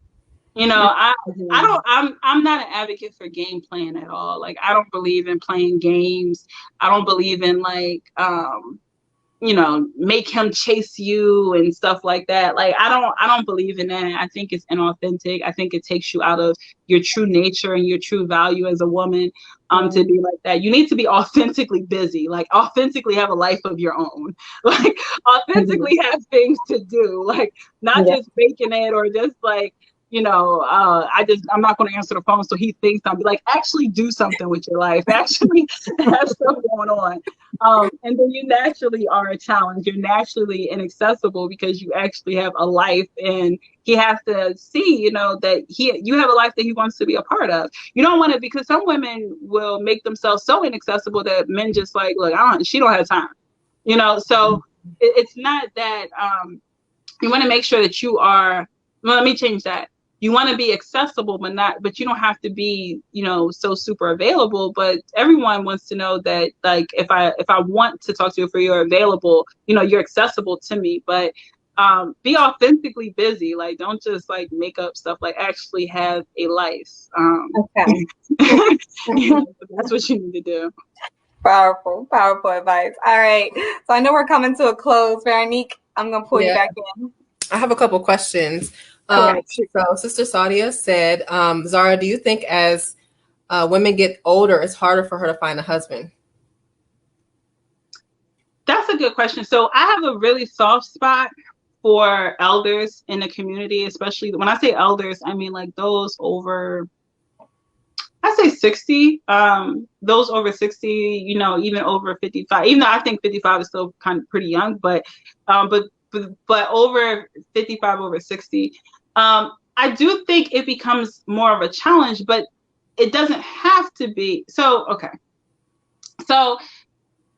You know, I'm not an advocate for game playing at all. Like, I don't believe in playing games. I don't believe in, like, you know, make him chase you and stuff like that. Like, I don't believe in that. I think it's inauthentic. I think it takes you out of your true nature and your true value as a woman. to be like that. You need to be authentically busy, like authentically have a life of your own, like authentically have things to do, like not just faking it or just like, you know, I'm not going to answer the phone so he thinks I'm like, actually do something with your life, actually have stuff going on. And then you naturally are a challenge. You're naturally inaccessible because you actually have a life, and he has to see, you know, that you have a life that he wants to be a part of. You don't want to, because some women will make themselves so inaccessible that men just like, look, she don't have time, you know. So it's not that. You want to make sure that you are. Well, let me change that. You want to be accessible, but you don't have to be, you know, so super available. But everyone wants to know that, like, if I want to talk to you, if you're available, you know, you're accessible to me. But be authentically busy. Like, don't just like make up stuff. Like, actually have a life. Okay. You know, that's what you need to do. Powerful advice. All right. So I know we're coming to a close. Veronique, I'm going to pull you back in. I have a couple questions. So Sister Sadia said, Zara, do you think as women get older, it's harder for her to find a husband? That's a good question. So I have a really soft spot for elders in the community, especially when I say elders, I mean like those over, I say 60, those over 60, you know, even over 55, even though I think 55 is still kind of pretty young, but over 55, over 60, I do think it becomes more of a challenge, but it doesn't have to be. So, okay. So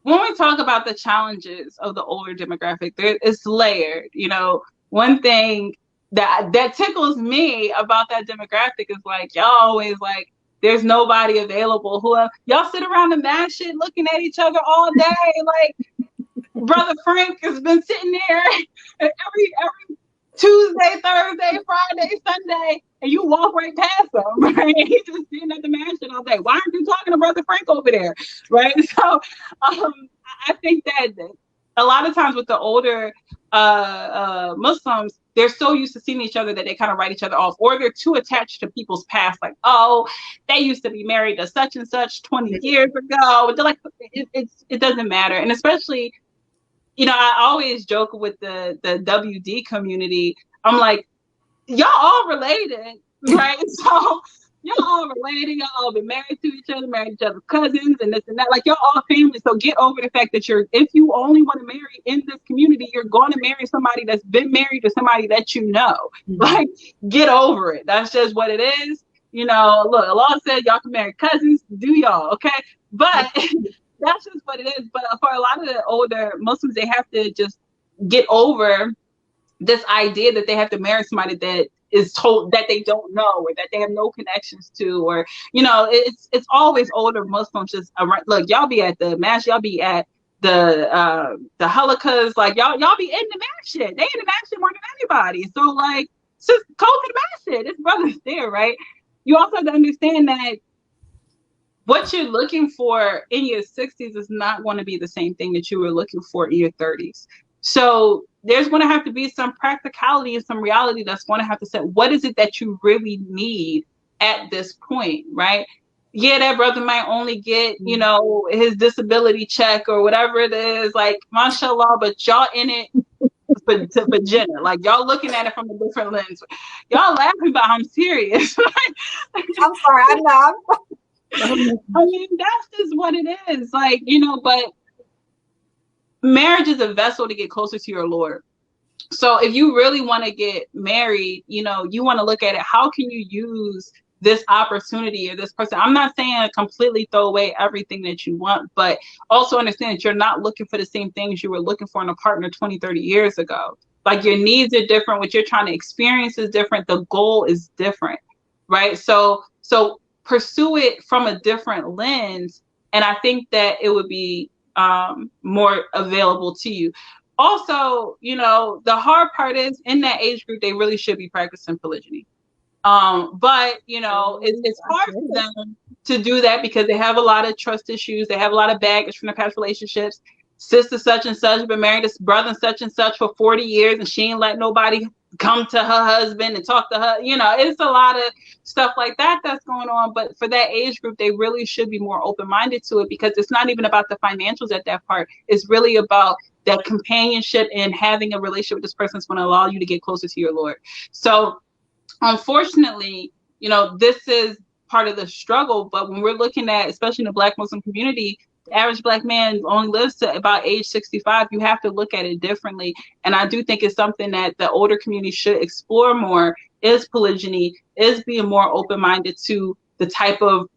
when we talk about the challenges of the older demographic, it's layered. You know, one thing that tickles me about that demographic is like, y'all always like, there's nobody available. Y'all sit around the mad shit looking at each other all day. Like, Brother Frank has been sitting there every Tuesday, Thursday, Friday, Sunday, and you walk right past him, right? He's just sitting at the mansion all day. Why aren't you talking to Brother Frank over there, right? So I think that a lot of times with the older Muslims, they're so used to seeing each other that they kind of write each other off, or they're too attached to people's past. Like, oh, they used to be married to such and such 20 years ago. They're like, it doesn't matter. And especially, you know, I always joke with the WD community. I'm like, y'all all related, right? So y'all all related. Y'all all been married to each other, married each other's cousins, and this and that. Like, y'all all family. So get over the fact that if you only want to marry in this community, you're going to marry somebody that's been married to somebody that you know. Mm-hmm. Like, get over it. That's just what it is. You know, look, Allah said y'all can marry cousins. Do y'all, okay? But that's just what it is. But for a lot of the older Muslims, they have to just get over this idea that they have to marry somebody that is told that they don't know, or that they have no connections to, or, you know, it's always older Muslims just around. Look, y'all be at the mass, y'all be at the halakas, like y'all be in the mass shit. They in the mass shit more than anybody. So like, just go to the mass shit. This brother's there, right? You also have to understand that what you're looking for in your 60s is not going to be the same thing that you were looking for in your 30s. So there's going to have to be some practicality and some reality that's going to have to say, what is it that you really need at this point, right? Yeah, that brother might only get, you know, his disability check or whatever it is, like, mashallah, but y'all in it for Jenna. Like, y'all looking at it from a different lens. Y'all laughing, but I'm serious. I'm sorry, I know. I mean, that's just what it is. Like, you know, but marriage is a vessel to get closer to your Lord. So if you really want to get married, you know, you want to look at it, how can you use this opportunity or this person? I'm not saying completely throw away everything that you want, but also understand that you're not looking for the same things you were looking for in a partner 20, 30 years ago. Like, your needs are different. What you're trying to experience is different. The goal is different, right? So pursue it from a different lens. And I think that it would be more available to you. Also, you know, the hard part is in that age group, they really should be practicing polygyny. But, you know, it's hard for them to do that because they have a lot of trust issues. They have a lot of baggage from their past relationships. Sister such and such been married to brother such and such for 40 years and she ain't let nobody come to her husband and talk to her. You know, it's a lot of stuff like that that's going on. But for that age group, they really should be more open-minded to it, because it's not even about the financials at that part. It's really about that companionship and having a relationship with this person that's going to allow you to get closer to your Lord. So unfortunately, you know, this is part of the struggle. But when we're looking at, especially in the Black Muslim community, the average Black man only lives to about age 65. You have to look at it differently. And I do think it's something that the older community should explore more, is polygyny, is being more open-minded to the type of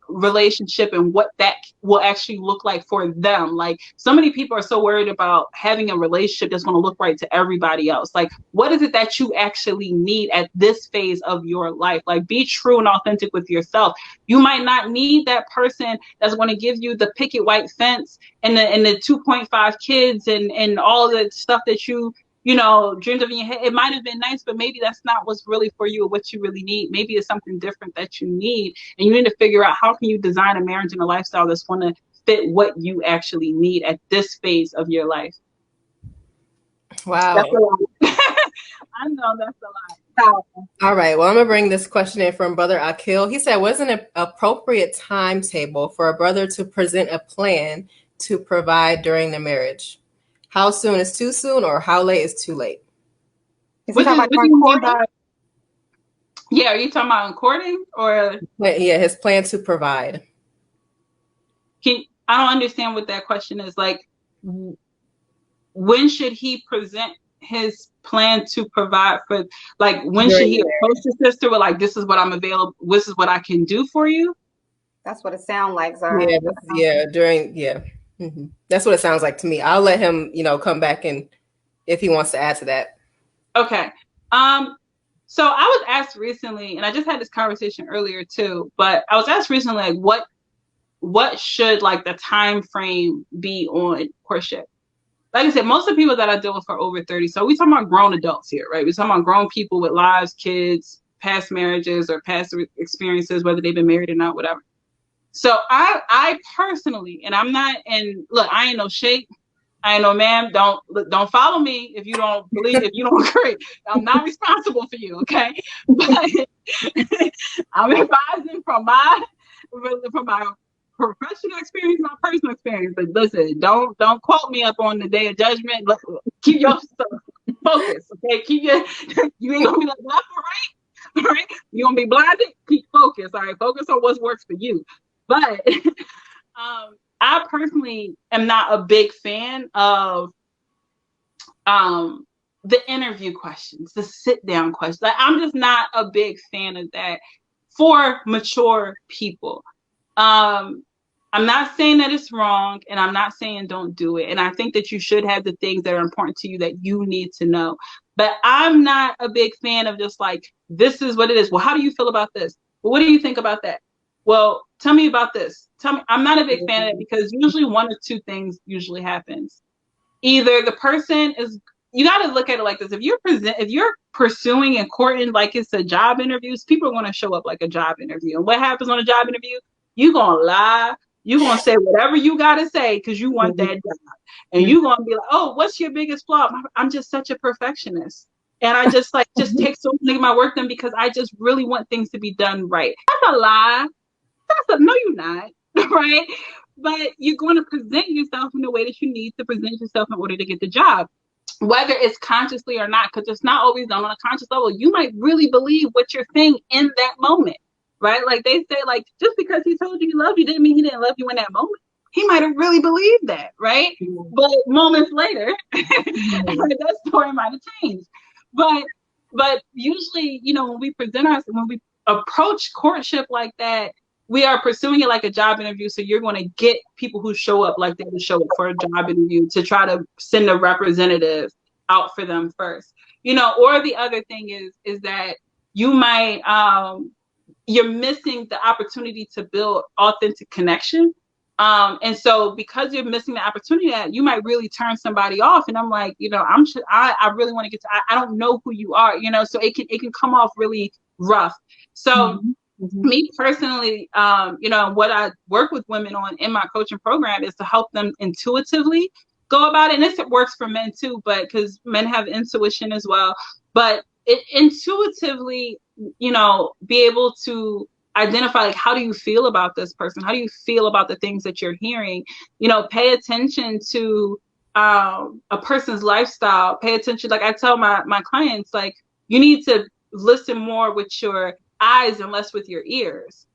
relationship and what that will actually look like for them. Like, so many people are so worried about having a relationship that's going to look right to everybody else. Like, what is it that you actually need at this phase of your life? Like, be true and authentic with yourself. You might not need that person that's going to give you the picket white fence and the 2.5 kids and all the stuff that you know, dreamed of in your head. It might have been nice, but maybe that's not what's really for you or what you really need. Maybe it's something different that you need. And you need to figure out, how can you design a marriage and a lifestyle that's going to fit what you actually need at this phase of your life. Wow. That's a lot. I know that's a lot. All right. Well, I'm going to bring this question in from Brother Akil. He said, what's an appropriate timetable for a brother to present a plan to provide during the marriage? How soon is too soon, or how late is too late? Yeah, are you talking about courting, or? Yeah, his plan to provide. I don't understand what that question is. Like, when should he present his plan to provide for, like, when should he approach his sister with, like, this is what I'm available, this is what I can do for you? That's what it sounds like, Zara. Mm-hmm. That's what it sounds like to me. I'll let him, you know, come back and if he wants to add to that. Okay. So I was asked recently, and I just had this conversation earlier too, but I was asked recently, like, what should, like, the time frame be on courtship? Like I said, most of the people that I deal with are over 30. So we're talking about grown adults here, right? We're talking about grown people with lives, kids, past marriages or past experiences, whether they've been married or not, whatever. So I personally, and I'm not, and look, I ain't no shake. I ain't no ma'am. Don't follow me if you don't believe, if you don't agree. I'm not responsible for you, okay? But I'm advising from my professional experience, my personal experience. But listen, don't quote me up on the day of judgment. Keep your focus, okay? You ain't gonna be like left or right, all right? You gonna be blinded? Keep focused, all right? Focus on what works for you. But I personally am not a big fan of the interview questions, the sit down questions. Like, I'm just not a big fan of that for mature people. I'm not saying that it's wrong, and I'm not saying don't do it. And I think that you should have the things that are important to you that you need to know. But I'm not a big fan of just like, this is what it is. Well, how do you feel about this? Well, what do you think about that? Well, tell me about this. Tell me. I'm not a big fan of it, because usually one or two things usually happens. Either the person is, you got to look at it like this. If you're pursuing and courting like it's a job interview, people are going to show up like a job interview. And what happens on a job interview? You're going to lie. You're going to say whatever you got to say because you want that job. And you're going to be like, oh, what's your biggest flaw? I'm just such a perfectionist. And I just take so much of my work done because I just really want things to be done right. That's a lie. No, you're not, right? But you're going to present yourself in the way that you need to present yourself in order to get the job, whether it's consciously or not, because it's not always done on a conscious level. You might really believe what you're saying in that moment, right? Like they say, like, just because he told you he loved you didn't mean he didn't love you in that moment. He might have really believed that, right? Mm-hmm. But moments later, that story might have changed. But usually, you know, when we approach courtship like that, we are pursuing it like a job interview. So you're going to get people who show up like they would show up for a job interview to try to send a representative out for them first, you know. Or the other thing is that you might, you're missing the opportunity to build authentic connection. And so because you're missing the opportunity, that you might really turn somebody off. And I'm like, you know, I really want to get to, I don't know who you are, you know, so it can come off really rough. So me personally, you know, what I work with women on in my coaching program is to help them intuitively go about it. And this works for men too, but because men have intuition as well. but it intuitively, be able to identify, like, how do you feel about this person? How do you feel about the things that you're hearing? Pay attention to a person's lifestyle. Pay attention. Like I tell my clients, like, you need to listen more with your eyes and less with your ears.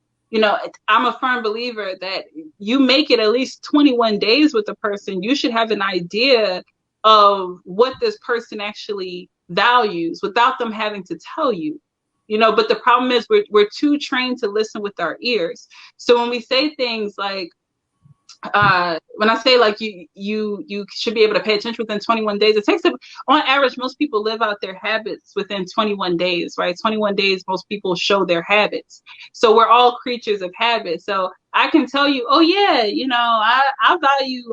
I'm a firm believer that you make it at least 21 days with a person, you should have an idea of what this person actually values without them having to tell you. But the problem is we're too trained to listen with our ears. So when we say things like, when I say, like, you should be able to pay attention within 21 days, it takes, on average, most people live out their habits within 21 days, right? 21 days, most people show their habits. So we're all creatures of habit. So I can tell you, oh yeah, I value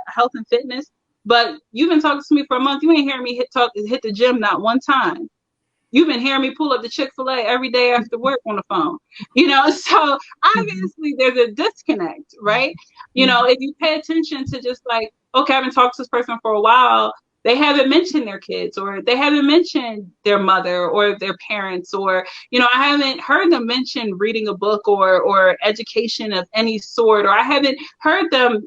health and fitness, but you've been talking to me for a month. You ain't hearing me hit the gym not one time. You've been hearing me pull up the Chick-fil-A every day after work on the phone, so obviously there's a disconnect, right? If you pay attention to just like, okay, I've been talking to this person for a while, they haven't mentioned their kids, or they haven't mentioned their mother or their parents, or, I haven't heard them mention reading a book or education of any sort, or I haven't heard them,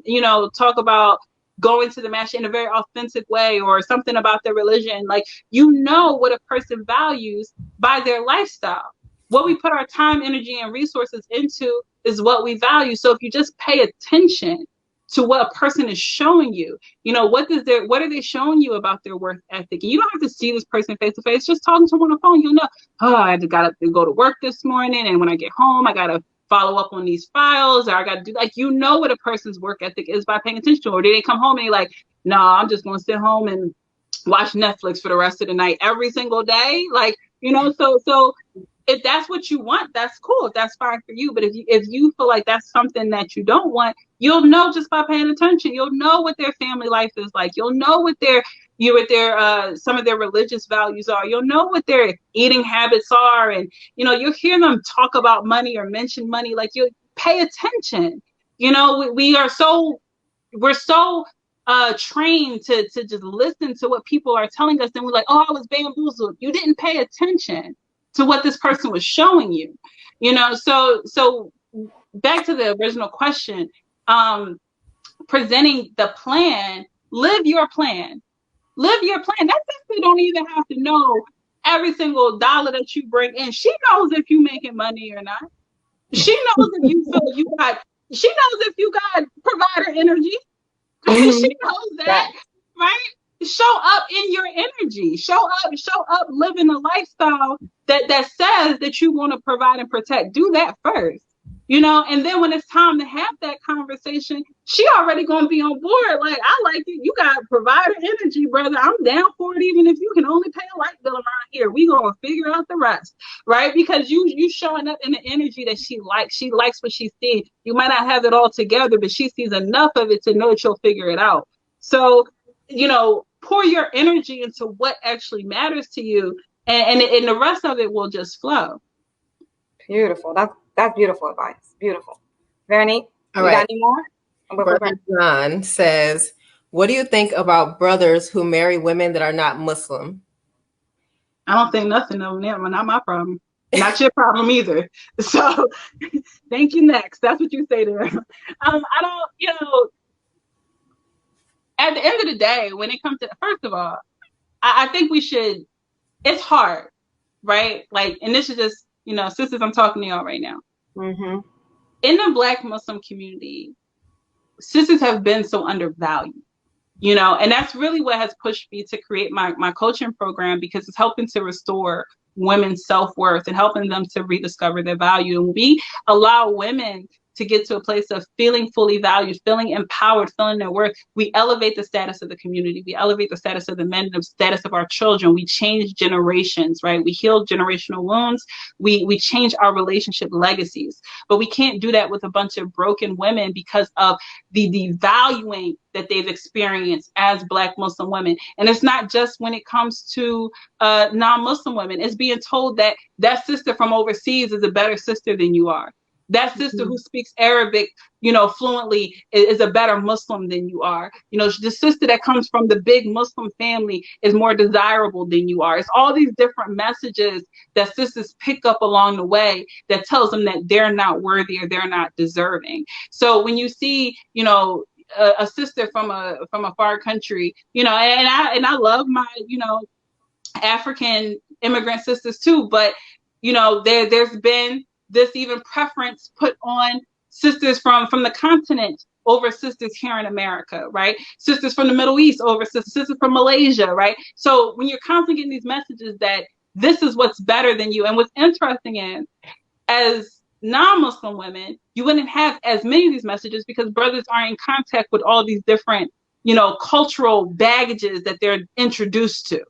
talk about going to the match in a very authentic way, or something about their religion. Like, what a person values by their lifestyle. What we put our time, energy, and resources into is what we value. So if you just pay attention to what a person is showing you, what are they showing you about their work ethic? And you don't have to see this person face to face. Just talking to them on the phone, you'll know, oh, I got to go to work this morning, and when I get home, I got to follow up on these files, or I got to do, like, what a person's work ethic is by paying attention to. Or do they come home and like, no, I'm just going to sit home and watch Netflix for the rest of the night every single day? Like, so if that's what you want, that's cool. That's fine for you. But if you feel like that's something that you don't want, you'll know just by paying attention. You'll know what their family life is like. You'll know what some of their religious values are. You'll know what their eating habits are, and you'll hear them talk about money or mention money. Like, you pay attention. We're so trained to just listen to what people are telling us, and we're like, oh, I was bamboozled. You didn't pay attention to what this person was showing you. So back to the original question, presenting the plan. Live your plan. That person don't even have to know every single dollar that you bring in. She knows if you making money or not. She knows if you feel she knows if you got provider energy. She knows that, right? Show up in your energy. Show up living a lifestyle that says that you want to provide and protect. Do that first. And then when it's time to have that conversation, she already going to be on board. Like, I like it. You got provider energy, brother. I'm down for it. Even if you can only pay a light bill around here, we going to figure out the rest, right? Because you showing up in the energy that she likes. She likes what she sees. You might not have it all together, but she sees enough of it to know that you'll figure it out. So, pour your energy into what actually matters to you, and the rest of it will just flow. Beautiful. That's beautiful advice. Beautiful. Veronique, all right. Got any more? John says, what do you think about brothers who marry women that are not Muslim? I don't think nothing of them. Not my problem. Not your problem either. So thank you. Next. That's what you say to them. I don't, at the end of the day, when it comes to, first of all, I think we should, it's hard, right? Like, and this is just, sisters, I'm talking to y'all right now. Mm-hmm. In the Black Muslim community, sisters have been so undervalued, and that's really what has pushed me to create my coaching program, because it's helping to restore women's self-worth and helping them to rediscover their value. And we allow women to get to a place of feeling fully valued, feeling empowered, feeling their worth. We elevate the status of the community. We elevate the status of the men, the status of our children. We change generations, right? We heal generational wounds. We change our relationship legacies. But we can't do that with a bunch of broken women because of the devaluing that they've experienced as Black Muslim women. And it's not just when it comes to non-Muslim women. It's being told that that sister from overseas is a better sister than you are. That sister who speaks Arabic, you know, fluently is a better Muslim than you are. You know, the sister that comes from the big Muslim family is more desirable than you are. It's all these different messages that sisters pick up along the way that tells them that they're not worthy or they're not deserving. So when you see, you know, a sister from a far country, you know, and I love my, you know, African immigrant sisters too, but you know, there's been this even preference put on sisters from the continent over sisters here in America, right? Sisters from the Middle East over sisters from Malaysia, right? So when you're constantly getting these messages that this is what's better than you, and what's interesting is, as non-Muslim women, you wouldn't have as many of these messages because brothers aren't in contact with all these different, you know, cultural baggages that they're introduced to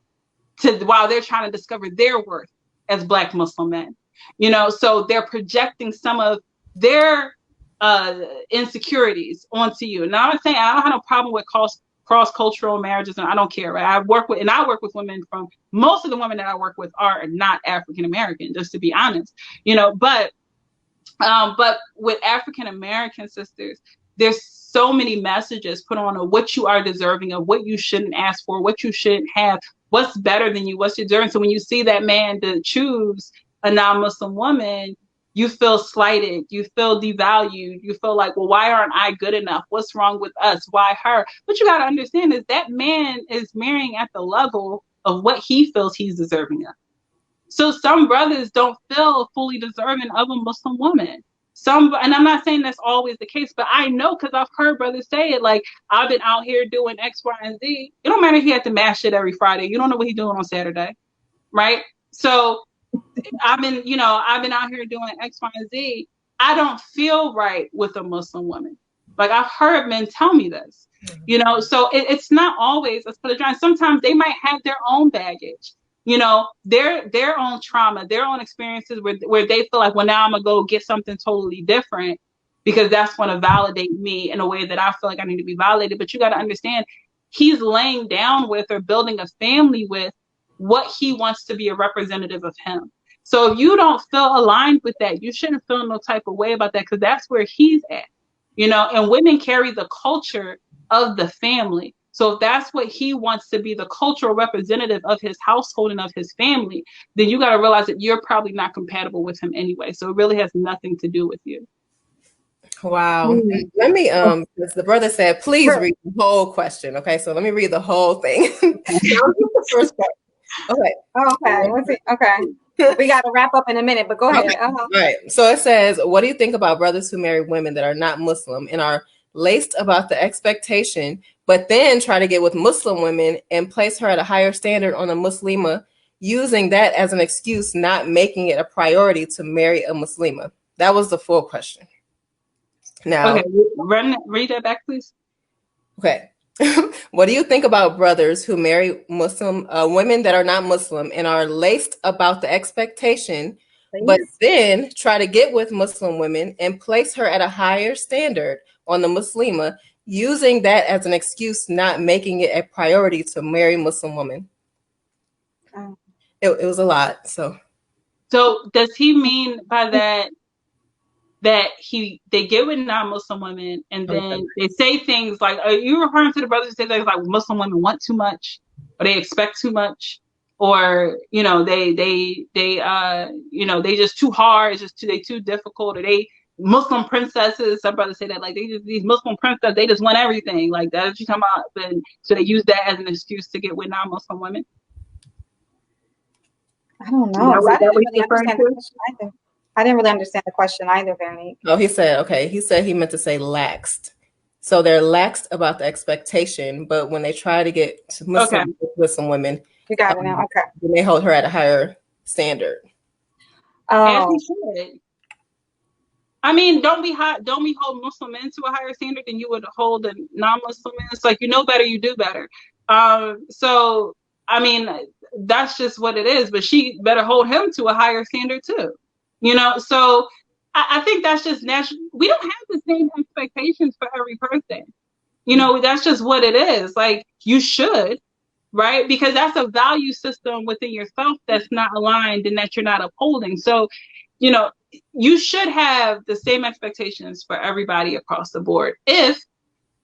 while they're trying to discover their worth as Black Muslim men, you know, so they're projecting some of their insecurities onto you. Now, I'm saying I don't have no problem with cross-cultural marriages, and I don't care, right? I work with women from, most of the women that I work with are not African American, just to be honest, you know, but with African American sisters, there's so many messages put on what you are deserving of, what you shouldn't ask for, what you shouldn't have, what's better than you, what's your deserving. So when you see that man to choose a non-Muslim woman, you feel slighted, you feel devalued, you feel like, well, why aren't I good enough? What's wrong with us? Why her? What you got to understand is that man is marrying at the level of what he feels he's deserving of. So some brothers don't feel fully deserving of a Muslim woman. And I'm not saying that's always the case, but I know because I've heard brothers say it, like, I've been out here doing X, Y, and Z. It don't matter if he had to mash it every Friday. You don't know what he's doing on Saturday, right? So I've been out here doing X, Y, and Z. I don't feel right with a Muslim woman. Like, I've heard men tell me this, you know, so it's not always, let's put it dry. Sometimes they might have their own baggage, you know, their own trauma, their own experiences where they feel like, well, now I'm gonna go get something totally different because that's going to validate me in a way that I feel like I need to be validated. But you got to understand, he's laying down with or building a family with what he wants to be a representative of him. So if you don't feel aligned with that, you shouldn't feel no type of way about that, because that's where he's at, you know. And women carry the culture of the family. So if that's what he wants to be, the cultural representative of his household and of his family, then you got to realize that you're probably not compatible with him anyway. So it really has nothing to do with you. Wow. Mm-hmm. Let me, the brother said, please read the whole question. Okay. So let me read the whole thing. First part. Okay. Okay. Let's see. Okay. We got to wrap up in a minute, but go ahead. Okay. All right. So it says, what do you think about brothers who marry women that are not Muslim and are laced about the expectation, but then try to get with Muslim women and place her at a higher standard on a Muslima, using that as an excuse, not making it a priority to marry a Muslima? That was the full question. Now, okay, read that back, please. Okay. What do you think about brothers who marry Muslim women that are not Muslim and are laced about the expectation, but then try to get with Muslim women and place her at a higher standard on the Muslima, using that as an excuse, not making it a priority to marry Muslim women? It was a lot. So does he mean by that they get with non-Muslim women and then they say things like, are you referring to the brothers who say things like Muslim women want too much, or they expect too much, or, you know, they you know, they just too hard, it's just they too difficult, or they Muslim princesses? Some brothers say that, like, these Muslim princesses, they just want everything, like that what you talking about? And so they use that as an excuse to get with non-Muslim women. I don't know. I didn't really understand the question either. I didn't really understand the question either, Veronique. Oh, he said he meant to say laxed. So they're laxed about the expectation, but when they try to get to Muslim with some women, you got it now. Okay, then they hold her at a higher standard. As he should. I mean, don't we hold Muslim men to a higher standard than you would hold a non-Muslim men? It's like, you know better, you do better. So I mean, that's just what it is. But she better hold him to a higher standard too. You know, so I think that's just natural. We don't have the same expectations for every person. You know, that's just what it is. Like, you should, right? Because that's a value system within yourself that's not aligned and that you're not upholding. So, you know, you should have the same expectations for everybody across the board. If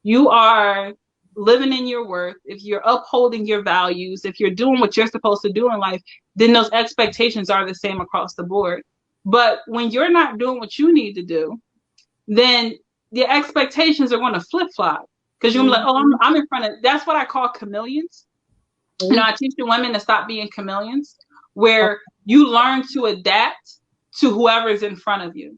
you are living in your worth, if you're upholding your values, if you're doing what you're supposed to do in life, then those expectations are the same across the board. But when you're not doing what you need to do, then the expectations are going to flip flop, because you're gonna be like, oh, I'm in front of. That's what I call chameleons. You know, I teach the women to stop being chameleons, where you learn to adapt to whoever's in front of you,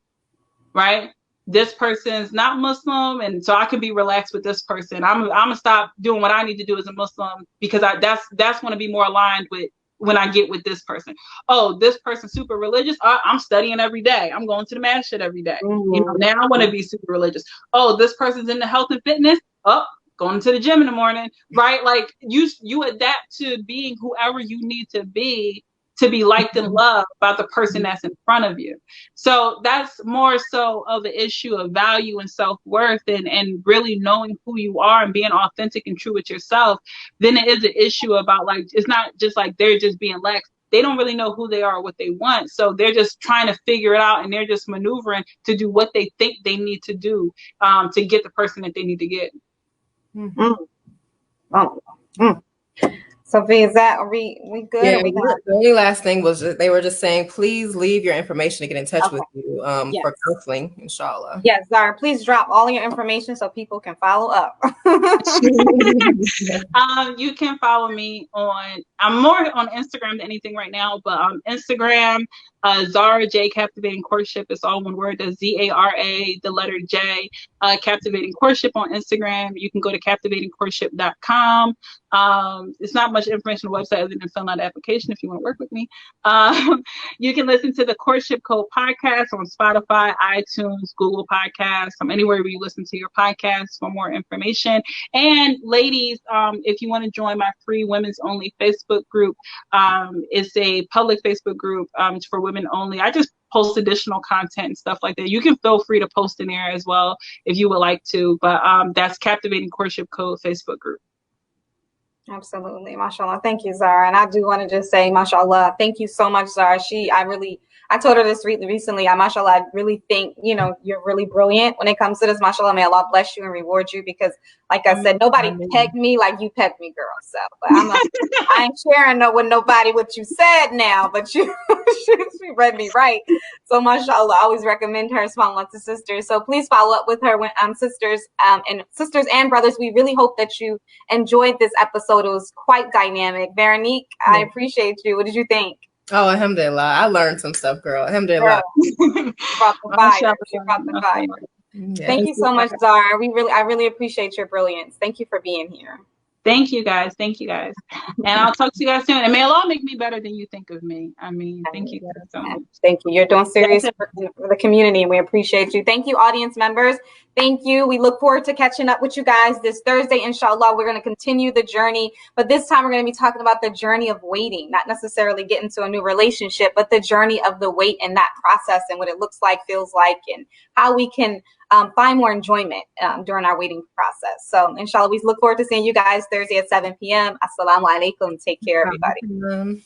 right? This person's not Muslim, and so I can be relaxed with this person. I'm gonna stop doing what I need to do as a Muslim, because that's going to be more aligned with when I get with this person. Oh, this person's super religious. I'm studying every day. I'm going to the masjid every day. You know, now I want to be super religious. Oh, this person's into health and fitness. Oh, going to the gym in the morning, right? Like you adapt to being whoever you need to be liked and loved by the person that's in front of you. So that's more so of an issue of value and self-worth, and really knowing who you are and being authentic and true with yourself, than it is an issue about, like, it's not just like they're just being lax. They don't really know who they are or what they want. So they're just trying to figure it out, and they're just maneuvering to do what they think they need to do to get the person that they need to get. Sophie, is that, are we good? Yeah, the only last thing was they were just saying, please leave your information to get in touch with you for counseling, inshallah. Yes, Zara, please drop all your information so people can follow up. You can follow me I'm more on Instagram than anything right now, but on Instagram, Zara J Captivating Courtship. It's all one word. That's Zara, the letter J, Captivating Courtship on Instagram. You can go to captivatingcourtship.com. It's not much information on the website other than filling out the application if you want to work with me. You can listen to the Courtship Code podcast on Spotify, iTunes, Google Podcasts, anywhere where you listen to your podcasts for more information. And ladies, if you want to join my free women's only Facebook group, it's a public Facebook group for women only. I just post additional content and stuff like that. You can feel free to post in there as well if you would like to, but that's Captivating Courtship Code Facebook group. Absolutely. MashaAllah. Thank you, Zara. And I do want to just say, MashaAllah, thank you so much, Zara. I told her this recently. MashaAllah, I really think, you're really brilliant when it comes to this. MashaAllah, may Allah bless you and reward you, because, like I said, nobody pegged me like you pegged me, girl. So, but I ain't sharing with nobody what you said now, but she read me right. So, MashaAllah, I always recommend her, SubhanAllah, to sisters. So please follow up with her when sisters and brothers. We really hope that you enjoyed this episode. It was quite dynamic. Veronique, I appreciate you. What did you think? Oh, alhamdulillah. I learned some stuff, girl. Alhamdulillah. Brought the fire. She brought the fire. Yeah. Thank you so much, Zara. I really appreciate your brilliance. Thank you for being here. Thank you guys. And I'll talk to you guys soon. And may Allah make me better than you think of me. Thank you guys so much. Thank you. You're doing serious for the community, and we appreciate you. Thank you, audience members. Thank you. We look forward to catching up with you guys this Thursday. Inshallah, we're going to continue the journey, but this time we're going to be talking about the journey of waiting, not necessarily getting to a new relationship, but the journey of the wait and that process and what it looks like, feels like, and how we can find more enjoyment during our waiting process. So inshallah, we look forward to seeing you guys Thursday at 7 p.m. Assalamu alaikum. Take care, everybody.